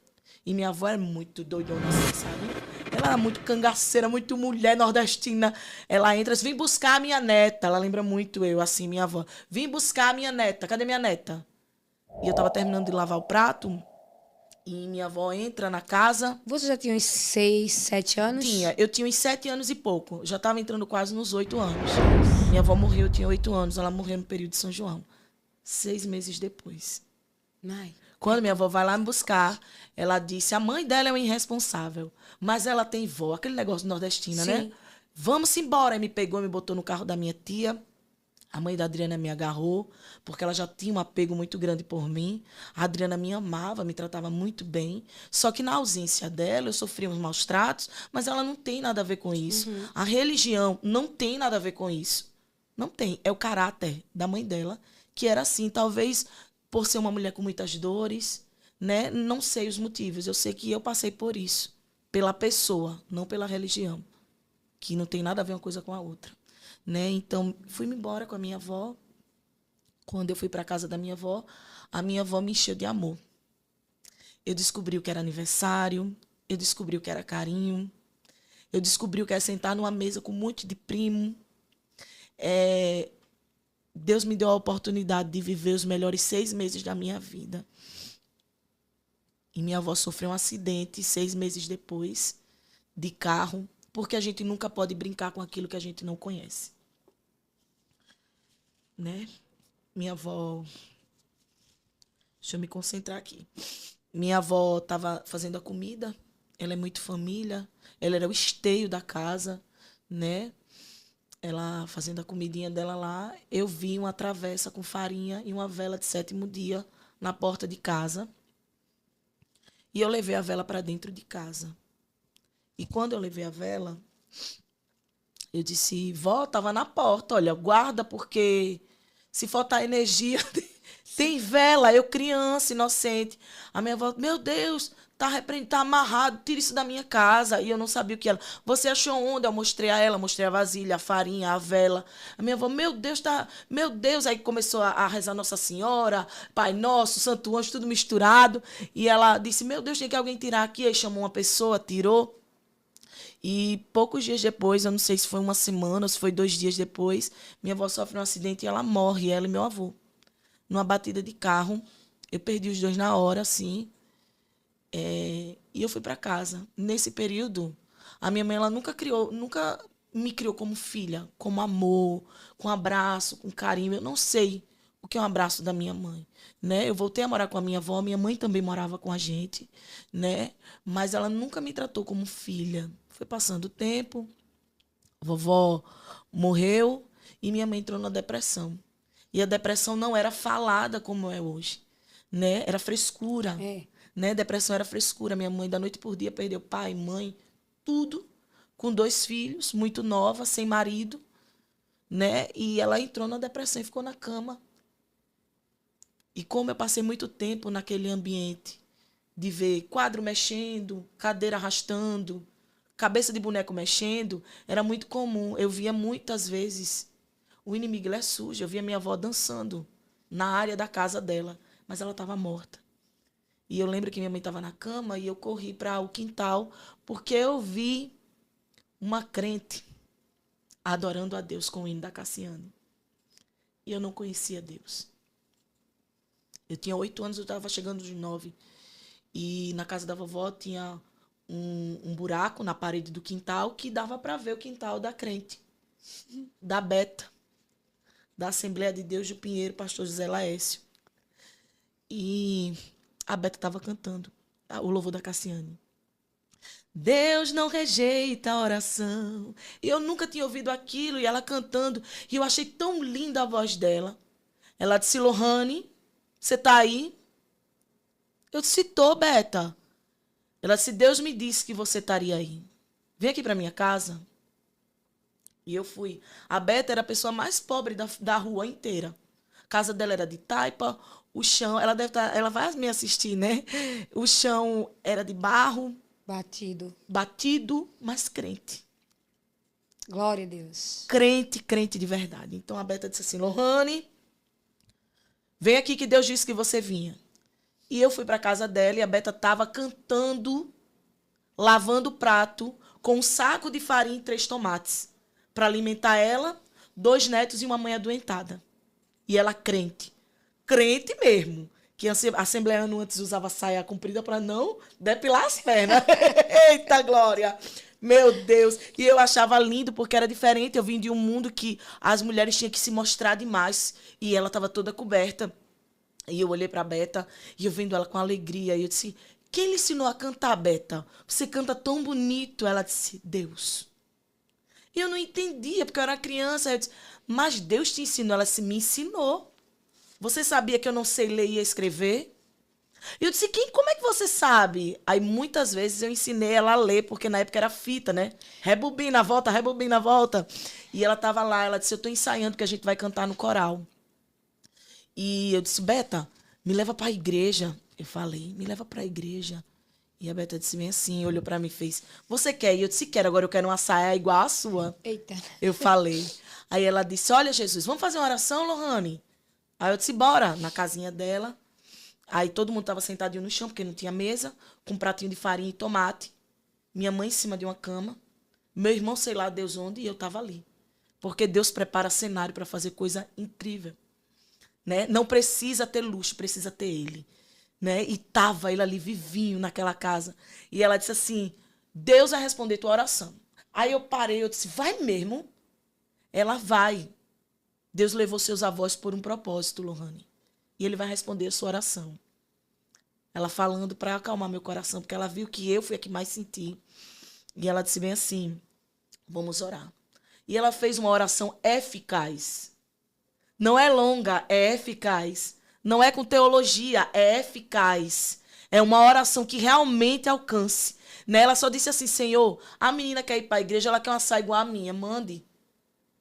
E minha avó é muito doidona assim, sabe? Ela era muito cangaceira, muito mulher nordestina. Ela entra, vem buscar a minha neta. Ela lembra muito eu, assim, minha avó. Vim buscar a minha neta. Cadê minha neta? E eu tava terminando de lavar o prato. E minha avó entra na casa. Você já tinha uns 6, 7 anos? Eu tinha uns 7 anos e pouco. Já estava entrando quase nos 8 anos. Minha avó morreu, eu tinha 8 anos. Ela morreu no período de São João. 6 meses depois. Ai. Quando minha avó vai lá me buscar, ela disse, a mãe dela é uma irresponsável, mas ela tem vó, aquele negócio nordestina, Sim. né? Vamos embora. Aí me pegou, me botou no carro da minha tia. A mãe da Adriana me agarrou, porque ela já tinha um apego muito grande por mim. A Adriana me amava, me tratava muito bem. Só que na ausência dela, eu sofria uns maus tratos, mas ela não tem nada a ver com isso. A religião não tem nada a ver com isso. Não tem. É o caráter da mãe dela, que era assim. Talvez por ser uma mulher com muitas dores, né? Não sei os motivos. Eu sei que eu passei por isso. Pela pessoa, não pela religião. Que não tem nada a ver uma coisa com a outra. Né? Então, fui-me embora com a minha avó. Quando eu fui para a casa da minha avó, a minha avó me encheu de amor. Eu descobri o que era aniversário, eu descobri o que era carinho, eu descobri o que era sentar numa mesa com um monte de primo. Deus me deu a oportunidade de viver os melhores 6 meses da minha vida. E minha avó sofreu um acidente 6 meses depois, de carro, porque a gente nunca pode brincar com aquilo que a gente não conhece. Né? Minha avó... Deixa eu me concentrar aqui. Minha avó estava fazendo a comida. Ela é muito família. Ela era o esteio da casa, né? Ela fazendo a comidinha dela lá. Eu vi uma travessa com farinha e uma vela de 7º dia na porta de casa. E eu levei a vela para dentro de casa. E quando eu levei a vela, eu disse, vó, estava na porta, olha, guarda, porque se faltar energia, tem vela. Eu, criança, inocente. A minha avó, meu Deus, tá amarrado, tira isso da minha casa. E eu não sabia o que ela... Você achou onde? Eu mostrei a ela, mostrei a vasilha, a farinha, a vela. A minha avó, meu Deus, tá... Meu Deus. Aí começou a rezar Nossa Senhora, Pai Nosso, Santo Anjo, tudo misturado. E ela disse, meu Deus, tem que alguém tirar aqui. Aí chamou uma pessoa, tirou. E poucos dias depois, eu não sei se foi uma semana ou se foi 2 dias depois, minha avó sofre um acidente e ela morre, ela e meu avô. Numa batida de carro. Eu perdi os dois na hora, assim. E eu fui para casa. Nesse período, a minha mãe ela nunca me criou como filha, como amor, com abraço, com carinho. Eu não sei o que é um abraço da minha mãe, né? Eu voltei a morar com a minha avó, minha mãe também morava com a gente, né? Mas ela nunca me tratou como filha. Foi passando o tempo, a vovó morreu e minha mãe entrou na depressão. E a depressão não era falada como é hoje, né? Era frescura, né? Depressão era frescura. Minha mãe, da noite por dia, perdeu pai, mãe, tudo, com 2 filhos, muito nova, sem marido, né? E ela entrou na depressão e ficou na cama. E como eu passei muito tempo naquele ambiente de ver quadro mexendo, cadeira arrastando, cabeça de boneco mexendo, era muito comum. Eu via muitas vezes, o inimigo ele é sujo, eu via minha avó dançando na área da casa dela, mas ela estava morta. E eu lembro que minha mãe estava na cama e eu corri para o quintal, porque eu vi uma crente adorando a Deus com o hino da Cassiane. E eu não conhecia Deus. Eu tinha 8 anos, eu estava chegando de 9. E na casa da vovó tinha um buraco na parede do quintal que dava para ver o quintal da crente, da Beta, da Assembleia de Deus do Pinheiro, pastor José Laércio. E a Beta estava cantando o louvor da Cassiane. Deus não rejeita a oração. E eu nunca tinha ouvido aquilo, e ela cantando, e eu achei tão linda a voz dela. Ela disse, Lohane, você tá aí? Eu disse, tô, Beta. Ela disse, Deus me disse que você estaria aí. Vem aqui para minha casa. E eu fui. A Beta era a pessoa mais pobre da rua inteira. A casa dela era de taipa, o chão, ela vai me assistir, né? O chão era de barro. Batido, mas crente. Glória a Deus. Crente de verdade. Então a Beta disse assim, Lohane, vem aqui que Deus disse que você vinha. E eu fui para a casa dela e a Beta estava cantando, lavando o prato, com um saco de farinha e 3 tomates, para alimentar ela, 2 netos e uma mãe adoentada. E ela crente mesmo. Que assembleano antes usava saia comprida para não depilar as pernas. Eita, glória! Meu Deus! E eu achava lindo porque era diferente. Eu vim de um mundo que as mulheres tinham que se mostrar demais. E ela estava toda coberta. E eu olhei para a Beta e eu vendo ela com alegria. E eu disse, quem lhe ensinou a cantar, Beta? Você canta tão bonito. Ela disse, Deus. E eu não entendia, porque eu era criança. Eu disse, mas Deus te ensinou. Ela disse, me ensinou. Você sabia que eu não sei ler e escrever? E eu disse, como é que você sabe? Aí muitas vezes eu ensinei ela a ler, porque na época era fita, né? Rebobina, volta. E ela estava lá, ela disse, eu estou ensaiando que a gente vai cantar no coral. E eu disse, Beta, me leva para a igreja. Eu falei, me leva para a igreja. E a Beta disse, vem assim, olhou para mim e fez, você quer? E eu disse, quero, agora eu quero uma saia igual a sua. Eita. Eu falei. Aí ela disse, olha, Jesus, vamos fazer uma oração, Lohane? Aí eu disse, bora, na casinha dela. Aí todo mundo estava sentadinho no chão, porque não tinha mesa, com um pratinho de farinha e tomate. Minha mãe em cima de uma cama. Meu irmão, sei lá Deus onde, e eu estava ali. Porque Deus prepara cenário para fazer coisa incrível. Né? Não precisa ter luxo, precisa ter ele. Né? E estava ele ali vivinho naquela casa. E ela disse assim, Deus vai responder tua oração. Aí eu parei, eu disse, vai mesmo? Ela vai. Deus levou seus avós por um propósito, Lohane. E ele vai responder a sua oração. Ela falando para acalmar meu coração, porque ela viu que eu fui a que mais senti. E ela disse bem assim, vamos orar. E ela fez uma oração eficaz. Não é longa, é eficaz. Não é com teologia, é eficaz. É uma oração que realmente alcance. Né? Ela só disse assim, Senhor, a menina quer ir para a igreja, ela quer uma saia igual a minha, mande.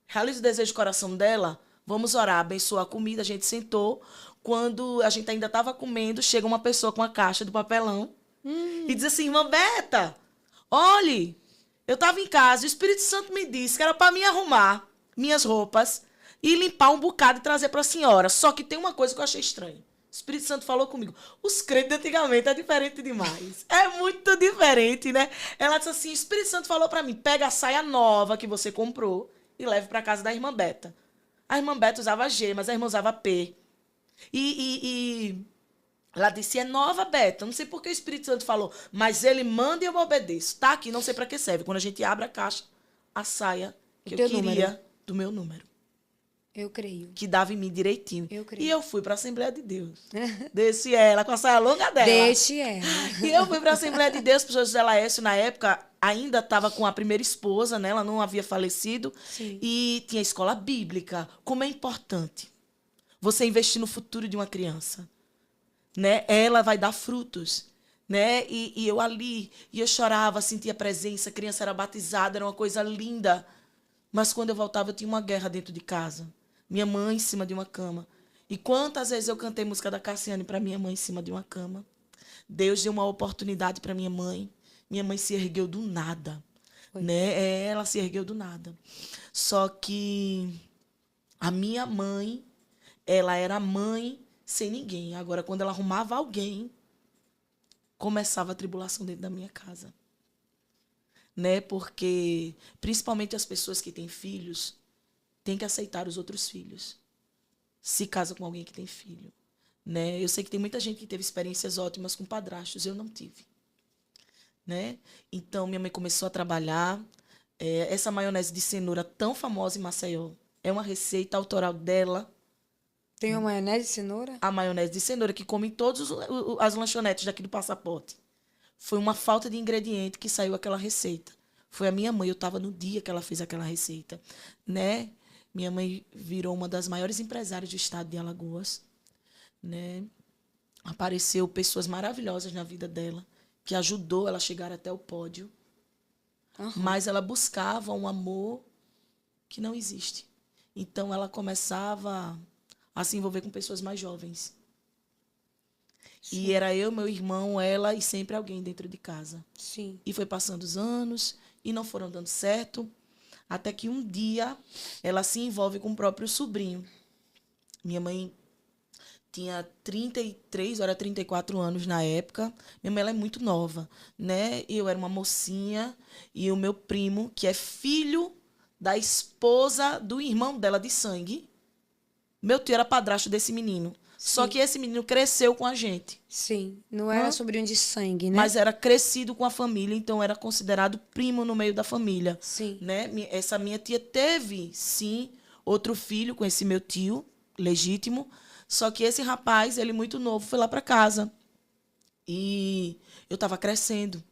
Realize o desejo do coração dela. Vamos orar, abençoa a comida. A gente sentou. Quando a gente ainda estava comendo, chega uma pessoa com a caixa do papelão e diz assim, irmã Beta, olhe, eu estava em casa, o Espírito Santo me disse que era para mim arrumar minhas roupas e limpar um bocado e trazer para a senhora. Só que tem uma coisa que eu achei estranha. O Espírito Santo falou comigo. Os crentes de antigamente é diferente demais. É muito diferente, né? Ela disse assim, o Espírito Santo falou para mim, pega a saia nova que você comprou e leve para casa da irmã Beta. A irmã Beta usava G, mas a irmã usava P. E ela disse, é nova, Beta. Não sei por que o Espírito Santo falou, mas ele manda e eu obedeço. Tá aqui, não sei para que serve. Quando a gente abre a caixa, a saia que eu queria número. Do meu número. Eu creio. Que dava em mim direitinho. Eu creio. E eu fui para a Assembleia de Deus. Desci ela com a saia longa dela. Deixe ela. E eu fui para a Assembleia de Deus, para o José Laércio, na época, ainda estava com a primeira esposa, né? Ela não havia falecido. Sim. E tinha escola bíblica. Como é importante você investir no futuro de uma criança. Né? Ela vai dar frutos. Né? E eu ali, e eu chorava, sentia a presença, a criança era batizada, era uma coisa linda. Mas quando eu voltava, eu tinha uma guerra dentro de casa. Minha mãe em cima de uma cama. E quantas vezes eu cantei música da Cassiane para minha mãe em cima de uma cama. Deus deu uma oportunidade para minha mãe. Minha mãe se ergueu do nada. Né? Ela se ergueu do nada. Só que a minha mãe, ela era mãe sem ninguém. Agora, quando ela arrumava alguém, começava a tribulação dentro da minha casa. Né? Porque, principalmente as pessoas que têm filhos, têm que aceitar os outros filhos. Se casa com alguém que tem filho. Né? Eu sei que tem muita gente que teve experiências ótimas com padrastos. Eu não tive. né? Então, minha mãe começou a trabalhar. Essa maionese de cenoura tão famosa em Maceió é uma receita autoral dela. Tem uma maionese de cenoura? A maionese de cenoura que come em todas as lanchonetes daqui do Passaporte. Foi uma falta de ingrediente que saiu aquela receita. Foi a minha mãe, eu estava no dia que ela fez aquela receita, né? Minha mãe virou uma das maiores empresárias do estado de Alagoas, né? Apareceu pessoas maravilhosas na vida dela, que ajudou ela a chegar até o pódio, mas ela buscava um amor que não existe. Então ela começava a se envolver com pessoas mais jovens. Sim. E era eu, meu irmão, ela e sempre alguém dentro de casa. Sim. E foi passando os anos e não foram dando certo, até que um dia ela se envolve com o próprio sobrinho. Minha mãe tinha 33, ou era 34 anos na época. Minha mãe ela é muito nova, né? Eu era uma mocinha e o meu primo, que é filho da esposa do irmão dela de sangue, meu tio era padrasto desse menino. Só Sim. que esse menino cresceu com a gente. Sim. Não era sobrinho de sangue, né? Mas era crescido com a família, então era considerado primo no meio da família. Sim. Né? Essa minha tia teve, sim, outro filho com esse meu tio, legítimo. Só que esse rapaz, ele muito novo, foi lá para casa. E eu estava crescendo.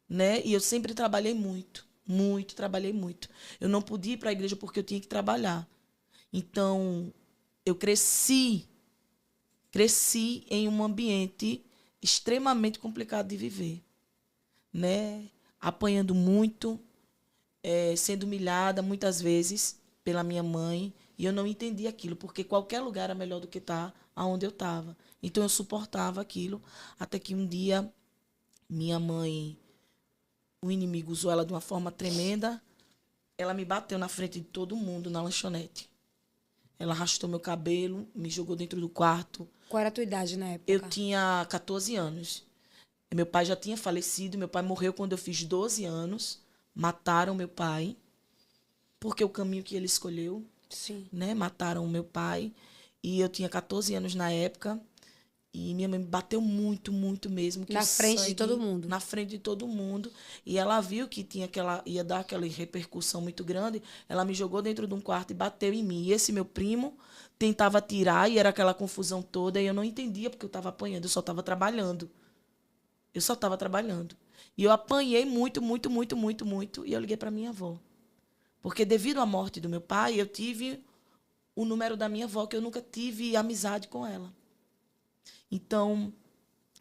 Né? E eu sempre trabalhei muito. Muito, trabalhei muito. Eu não podia ir para a igreja porque eu tinha que trabalhar. Então, eu cresci em um ambiente extremamente complicado de viver, né? Apanhando muito, sendo humilhada muitas vezes pela minha mãe, e eu não entendia aquilo, porque qualquer lugar era melhor do que estar onde eu estava. Então eu suportava aquilo, até que um dia minha mãe, o inimigo usou ela de uma forma tremenda, ela me bateu na frente de todo mundo na lanchonete. Ela arrastou meu cabelo, me jogou dentro do quarto. Qual era a tua idade na época? Eu tinha 14 anos. Meu pai já tinha falecido. Meu pai morreu quando eu fiz 12 anos. Mataram meu pai. Porque o caminho que ele escolheu. Sim. Né? Mataram o meu pai. E eu tinha 14 anos na época. E minha mãe me bateu muito, muito mesmo. Na frente de todo mundo. Na frente de todo mundo. E ela viu que ia dar aquela repercussão muito grande. Ela me jogou dentro de um quarto e bateu em mim. E esse meu primo tentava tirar e era aquela confusão toda. E eu não entendia porque eu estava apanhando. Eu só estava trabalhando. E eu apanhei muito, muito, muito, muito, muito. E eu liguei para minha avó. Porque devido à morte do meu pai, eu tive o número da minha avó, que eu nunca tive amizade com ela. Então,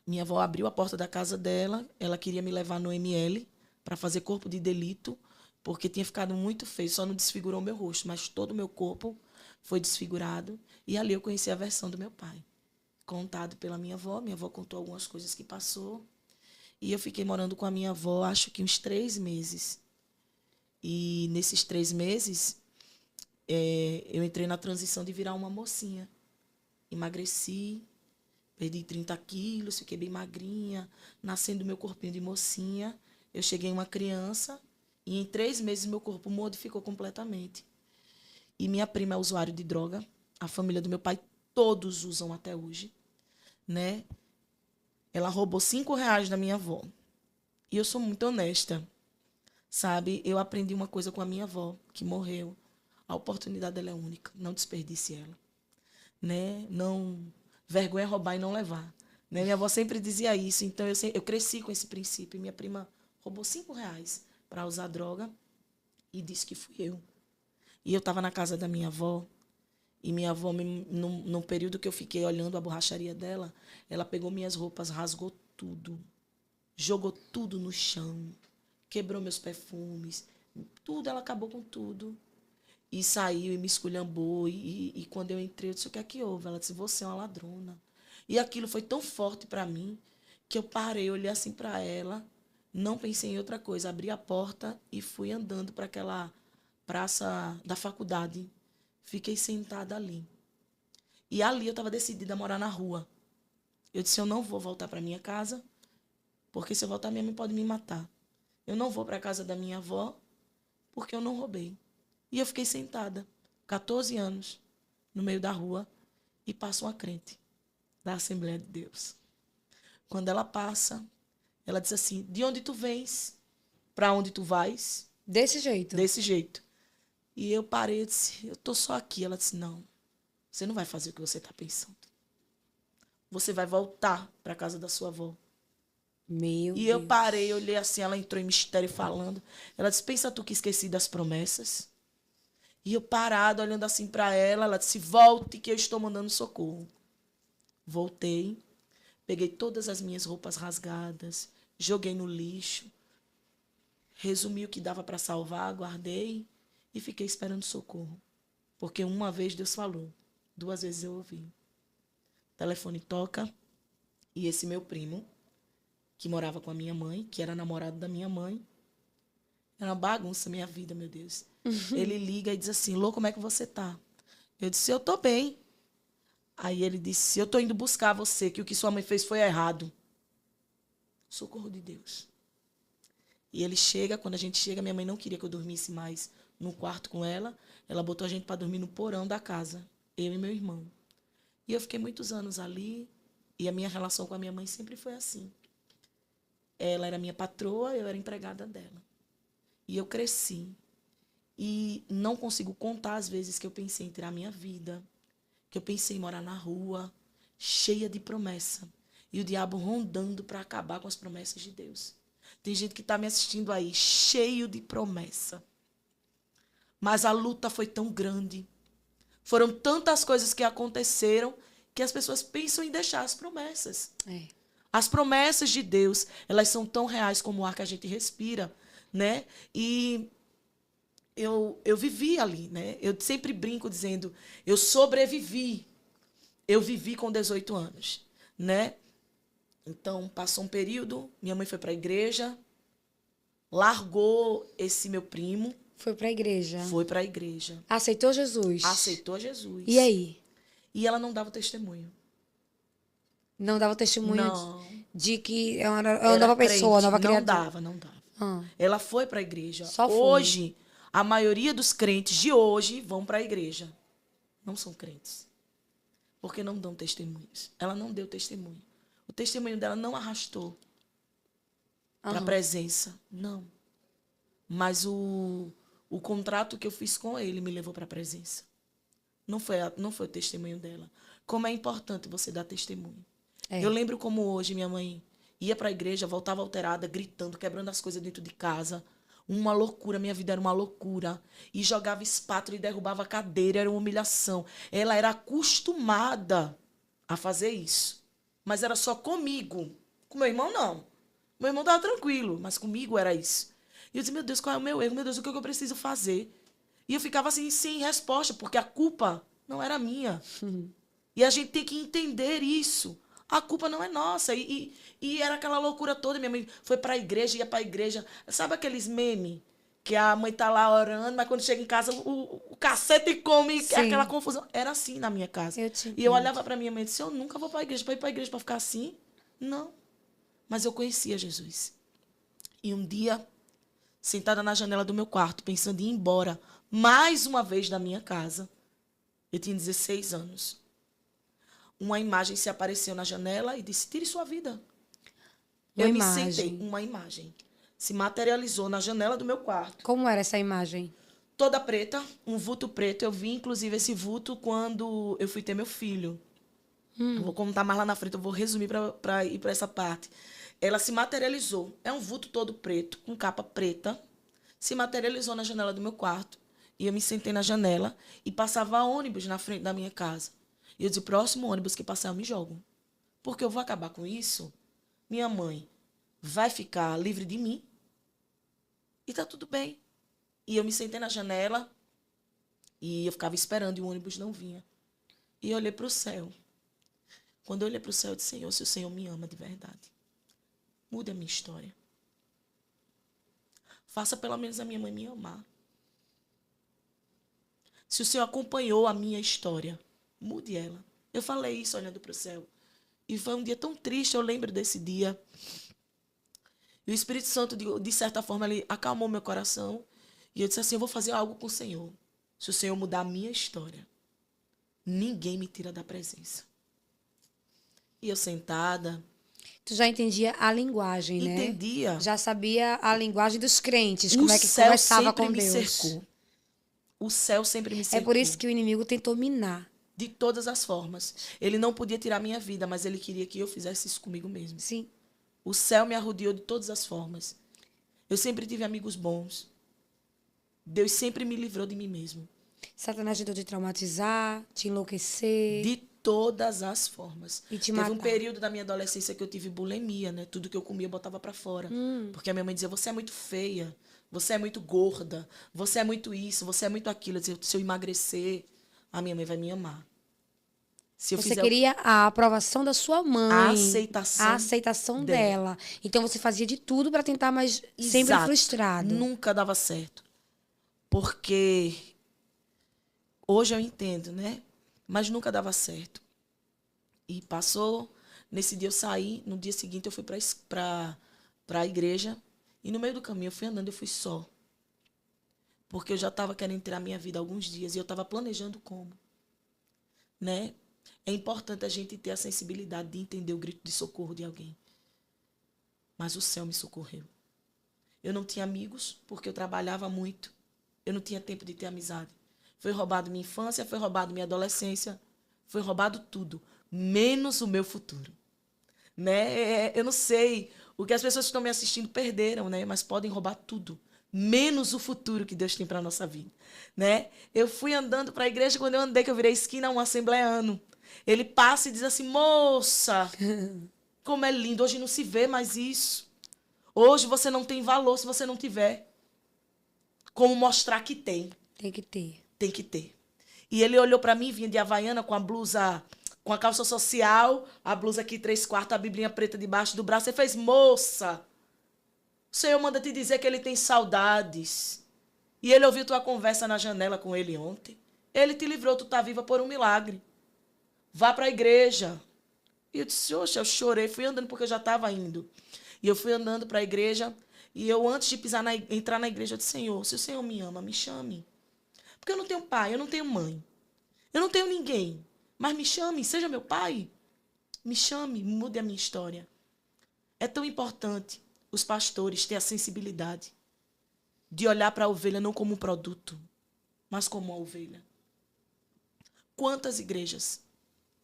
minha avó abriu a porta da casa dela, ela queria me levar no ML para fazer corpo de delito, porque tinha ficado muito feio, só não desfigurou meu rosto, mas todo o meu corpo foi desfigurado. E ali eu conheci a versão do meu pai, contado pela minha avó contou algumas coisas que passou, e eu fiquei morando com a minha avó, acho que uns 3 meses. E nesses 3 meses, eu entrei na transição de virar uma mocinha. Emagreci, perdi 30 quilos, fiquei bem magrinha, nascendo meu corpinho de mocinha. Eu cheguei uma criança e em 3 meses meu corpo modificou completamente. E minha prima é usuária de droga, a família do meu pai, todos usam até hoje, né? Ela roubou R$5 da minha avó. E eu sou muito honesta, sabe? Eu aprendi uma coisa com a minha avó, que morreu. A oportunidade dela é única, não desperdice ela, né? Não... Vergonha é roubar e não levar. Né? Minha avó sempre dizia isso, então eu cresci com esse princípio. Minha prima roubou R$5 para usar droga e disse que fui eu. E eu estava na casa da minha avó, e minha avó, num período que eu fiquei olhando a borracharia dela, ela pegou minhas roupas, rasgou tudo, jogou tudo no chão, quebrou meus perfumes, tudo, ela acabou com tudo. E saiu e me esculhambou. E quando eu entrei, eu disse, o que é que houve? Ela disse, você é uma ladrona. E aquilo foi tão forte para mim que eu parei, olhei assim para ela, não pensei em outra coisa. Abri a porta e fui andando para aquela praça da faculdade. Fiquei sentada ali. E ali eu estava decidida a morar na rua. Eu disse, eu não vou voltar para minha casa, porque se eu voltar, minha mãe pode me matar. Eu não vou para a casa da minha avó, porque eu não roubei. E eu fiquei sentada, 14 anos, no meio da rua, e passa uma crente da Assembleia de Deus. Quando ela passa, Ela disse assim, de onde tu vens? Para onde tu vais? Desse jeito. Desse jeito. E eu parei e disse, eu tô só aqui. Ela disse, não, você não vai fazer o que você está pensando. Você vai voltar para a casa da sua avó. Meu E Deus. eu parei, olhei assim, ela entrou em mistério falando. Ela disse, pensa tu que esqueci das promessas? E eu parado, olhando assim para ela, ela disse, volte que eu estou mandando socorro. Voltei, peguei todas as minhas roupas rasgadas, joguei no lixo, resumi o que dava para salvar, guardei e fiquei esperando socorro. Porque uma vez Deus falou, 2 vezes eu ouvi. O telefone toca e esse meu primo, que morava com a minha mãe, que era namorado da minha mãe, era uma bagunça minha vida, meu Deus. Ele liga e diz assim, Lô, como é que você tá? Eu disse, eu tô bem. Aí ele disse, eu tô indo buscar você, que o que sua mãe fez foi errado. Socorro de Deus. E ele chega, quando a gente chega, minha mãe não queria que eu dormisse mais no quarto com ela. Ela botou a gente para dormir no porão da casa, eu e meu irmão. E eu fiquei muitos anos ali, e a minha relação com a minha mãe sempre foi assim. Ela era minha patroa, eu era empregada dela. E eu cresci. E não consigo contar as vezes que eu pensei em tirar a minha vida, que eu pensei em morar na rua, cheia de promessa. E o diabo rondando para acabar com as promessas de Deus. Tem gente que está me assistindo aí, cheio de promessa. Mas a luta foi tão grande. Foram tantas coisas que aconteceram que as pessoas pensam em deixar as promessas. É. As promessas de Deus, elas são tão reais como o ar que a gente respira, né? E eu vivi ali, né? Eu sempre brinco dizendo, eu sobrevivi. Eu vivi com 18 anos, né? Então, passou um período, minha mãe foi para a igreja, largou esse meu primo, Foi pra igreja. foi para a igreja, Aceitou Jesus. aceitou Jesus. E aí? E ela não dava testemunho. Não dava testemunho Não. de que é uma Era nova pessoa, crente, nova não criatura. não dava. Ah. Ela foi para a igreja. Só foi. Hoje, a maioria dos crentes de hoje vão para a igreja. Não são crentes. Porque não dão testemunhos. Ela não deu testemunho. O testemunho dela não arrastou para a presença. Não. Mas o contrato que eu fiz com ele me levou para a presença. Não foi o testemunho dela. Como é importante você dar testemunho. É. Eu lembro como hoje minha mãe ia para a igreja, voltava alterada, gritando, quebrando as coisas dentro de casa. Uma loucura, minha vida era uma loucura. E jogava espátula e derrubava a cadeira, era uma humilhação. Ela era acostumada a fazer isso. Mas era só comigo. Com meu irmão, não. Meu irmão estava tranquilo, mas comigo era isso. E eu disse, meu Deus, qual é o meu erro? Meu Deus, o que eu preciso fazer? E eu ficava assim, sem resposta, porque a culpa não era minha. E a gente tem que entender isso. A culpa não é nossa. E era aquela loucura toda. Minha mãe foi para a igreja, ia para a igreja. Sabe aqueles memes? Que a mãe tá lá orando, mas quando chega em casa, o cacete come, Sim. aquela confusão. Era assim na minha casa. Eu te E eu entendo. olhava para minha mãe e disse, eu nunca vou para a igreja. Para ir para a igreja para ficar assim? Não. Mas eu conhecia Jesus. E um dia, sentada na janela do meu quarto, pensando em ir embora, mais uma vez da minha casa, eu tinha 16 anos. Uma imagem se apareceu na janela e disse, tire sua vida. Uma Eu imagem. me sentei, uma imagem. Se materializou na janela do meu quarto. Como era essa imagem? Toda preta, um vulto preto. Eu vi, inclusive, esse vulto quando eu fui ter meu filho. Eu vou contar mais lá na frente, eu vou resumir para ir para essa parte. Ela se materializou. É um vulto todo preto, com capa preta. Se materializou na janela do meu quarto. E eu me sentei na janela e passava ônibus na frente da minha casa. E eu disse, próximo ônibus que passar, eu me jogo. Porque eu vou acabar com isso. Minha mãe vai ficar livre de mim. E tá tudo bem. E eu me sentei na janela e eu ficava esperando e o ônibus não vinha. E eu olhei para o céu. Quando eu olhei para o céu, eu disse, Senhor, se o Senhor me ama de verdade, mude a minha história. Faça pelo menos a minha mãe me amar. Se o Senhor acompanhou a minha história, mude ela. Eu falei isso olhando para o céu. E foi um dia tão triste, eu lembro desse dia. E o Espírito Santo, de certa forma, ele acalmou meu coração. E eu disse assim, eu vou fazer algo com o Senhor. Se o Senhor mudar a minha história, ninguém me tira da presença. E eu sentada. Tu já entendia a linguagem, né? Entendia. Já sabia a linguagem dos crentes, O como é que céu conversava sempre com me Deus. cercou. O céu sempre me É cercou. por isso que o inimigo tentou minar. De todas as formas. Ele não podia tirar minha vida, mas ele queria que eu fizesse isso comigo mesmo. Sim. O céu me arrodeou de todas as formas. Eu sempre tive amigos bons. Deus sempre me livrou de mim mesmo. Satanás tentou te traumatizar, te enlouquecer. De todas as formas. E te Teve um matar. período da minha adolescência que eu tive bulimia, né? Tudo que eu comia eu botava pra fora. Porque a minha mãe dizia, você é muito feia, você é muito gorda, você é muito isso, você é muito aquilo. Eu dizia, se eu emagrecer, a minha mãe vai me amar. Se eu Você fizer queria a aprovação da sua mãe. a aceitação A aceitação dela. dela. Então você fazia de tudo para tentar, mas sempre Exato. frustrado. Nunca dava certo. Porque hoje eu entendo, né? Mas nunca dava certo. E passou, nesse dia eu saí, no dia seguinte eu fui para a igreja. E no meio do caminho eu fui andando, eu fui só. Porque eu já estava querendo tirar minha vida há alguns dias e eu estava planejando como. Né? É importante a gente ter a sensibilidade de entender o grito de socorro de alguém. Mas o céu me socorreu. Eu não tinha amigos, porque eu trabalhava muito. Eu não tinha tempo de ter amizade. Foi roubado minha infância, foi roubado minha adolescência, foi roubado tudo, menos o meu futuro. Né? Eu não sei, o que as pessoas que estão me assistindo perderam, né? Mas podem roubar tudo, menos o futuro que Deus tem para a nossa vida. Né? Eu fui andando para a igreja, quando eu andei, que eu virei esquina, um assembleano. Ele passa e diz assim, moça, como é lindo, hoje não se vê mais isso. Hoje você não tem valor se você não tiver como mostrar que tem. Tem que ter. Tem que ter. E ele olhou para mim, vinha de Havaiana com a blusa, com a calça social, a blusa aqui 3/4, a biblinha preta debaixo do braço. Ele fez, moça, o Senhor manda te dizer que ele tem saudades. E ele ouviu tua conversa na janela com ele ontem. Ele te livrou, tu tá viva por um milagre. Vá para a igreja. E eu disse, oxe, eu chorei, fui andando porque eu já estava indo. E eu fui andando para a igreja, e eu, antes de entrar na igreja, eu disse, Senhor, se o Senhor me ama, me chame. Porque eu não tenho pai, eu não tenho mãe. Eu não tenho ninguém. Mas me chame, seja meu pai. Me chame, mude a minha história. É tão importante os pastores terem a sensibilidade de olhar para a ovelha não como um produto, mas como uma ovelha. Quantas igrejas,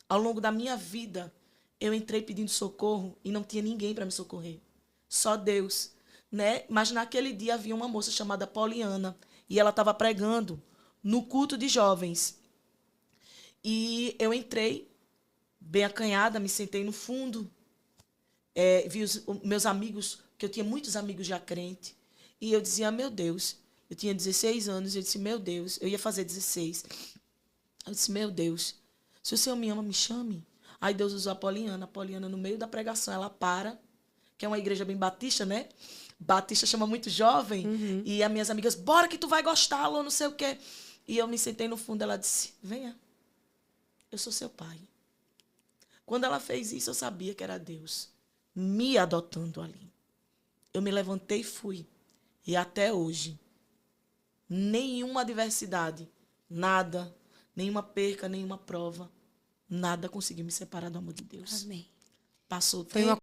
ao longo da minha vida, eu entrei pedindo socorro e não tinha ninguém para me socorrer. Só Deus. Né? Mas naquele dia havia uma moça chamada Poliana e ela estava pregando no culto de jovens. E eu entrei, bem acanhada, me sentei no fundo, vi os meus amigos, que eu tinha muitos amigos já crentes, e eu dizia, meu Deus, eu tinha 16 anos, eu disse, meu Deus, eu ia fazer 16. Eu disse, meu Deus, se o Senhor me ama, me chame. Aí Deus usou a Poliana. A Poliana, no meio da pregação, ela para, que é uma igreja bem batista, né? Batista chama muito jovem, e as minhas amigas, bora que tu vai gostar, ou não sei o quê. E eu me sentei no fundo, ela disse, venha, eu sou seu pai. Quando ela fez isso, eu sabia que era Deus me adotando ali. Eu me levantei e fui. E até hoje, nenhuma adversidade, nada, nenhuma perca, nenhuma prova, nada conseguiu me separar do amor de Deus. Amém. Passou o Foi uma tempo.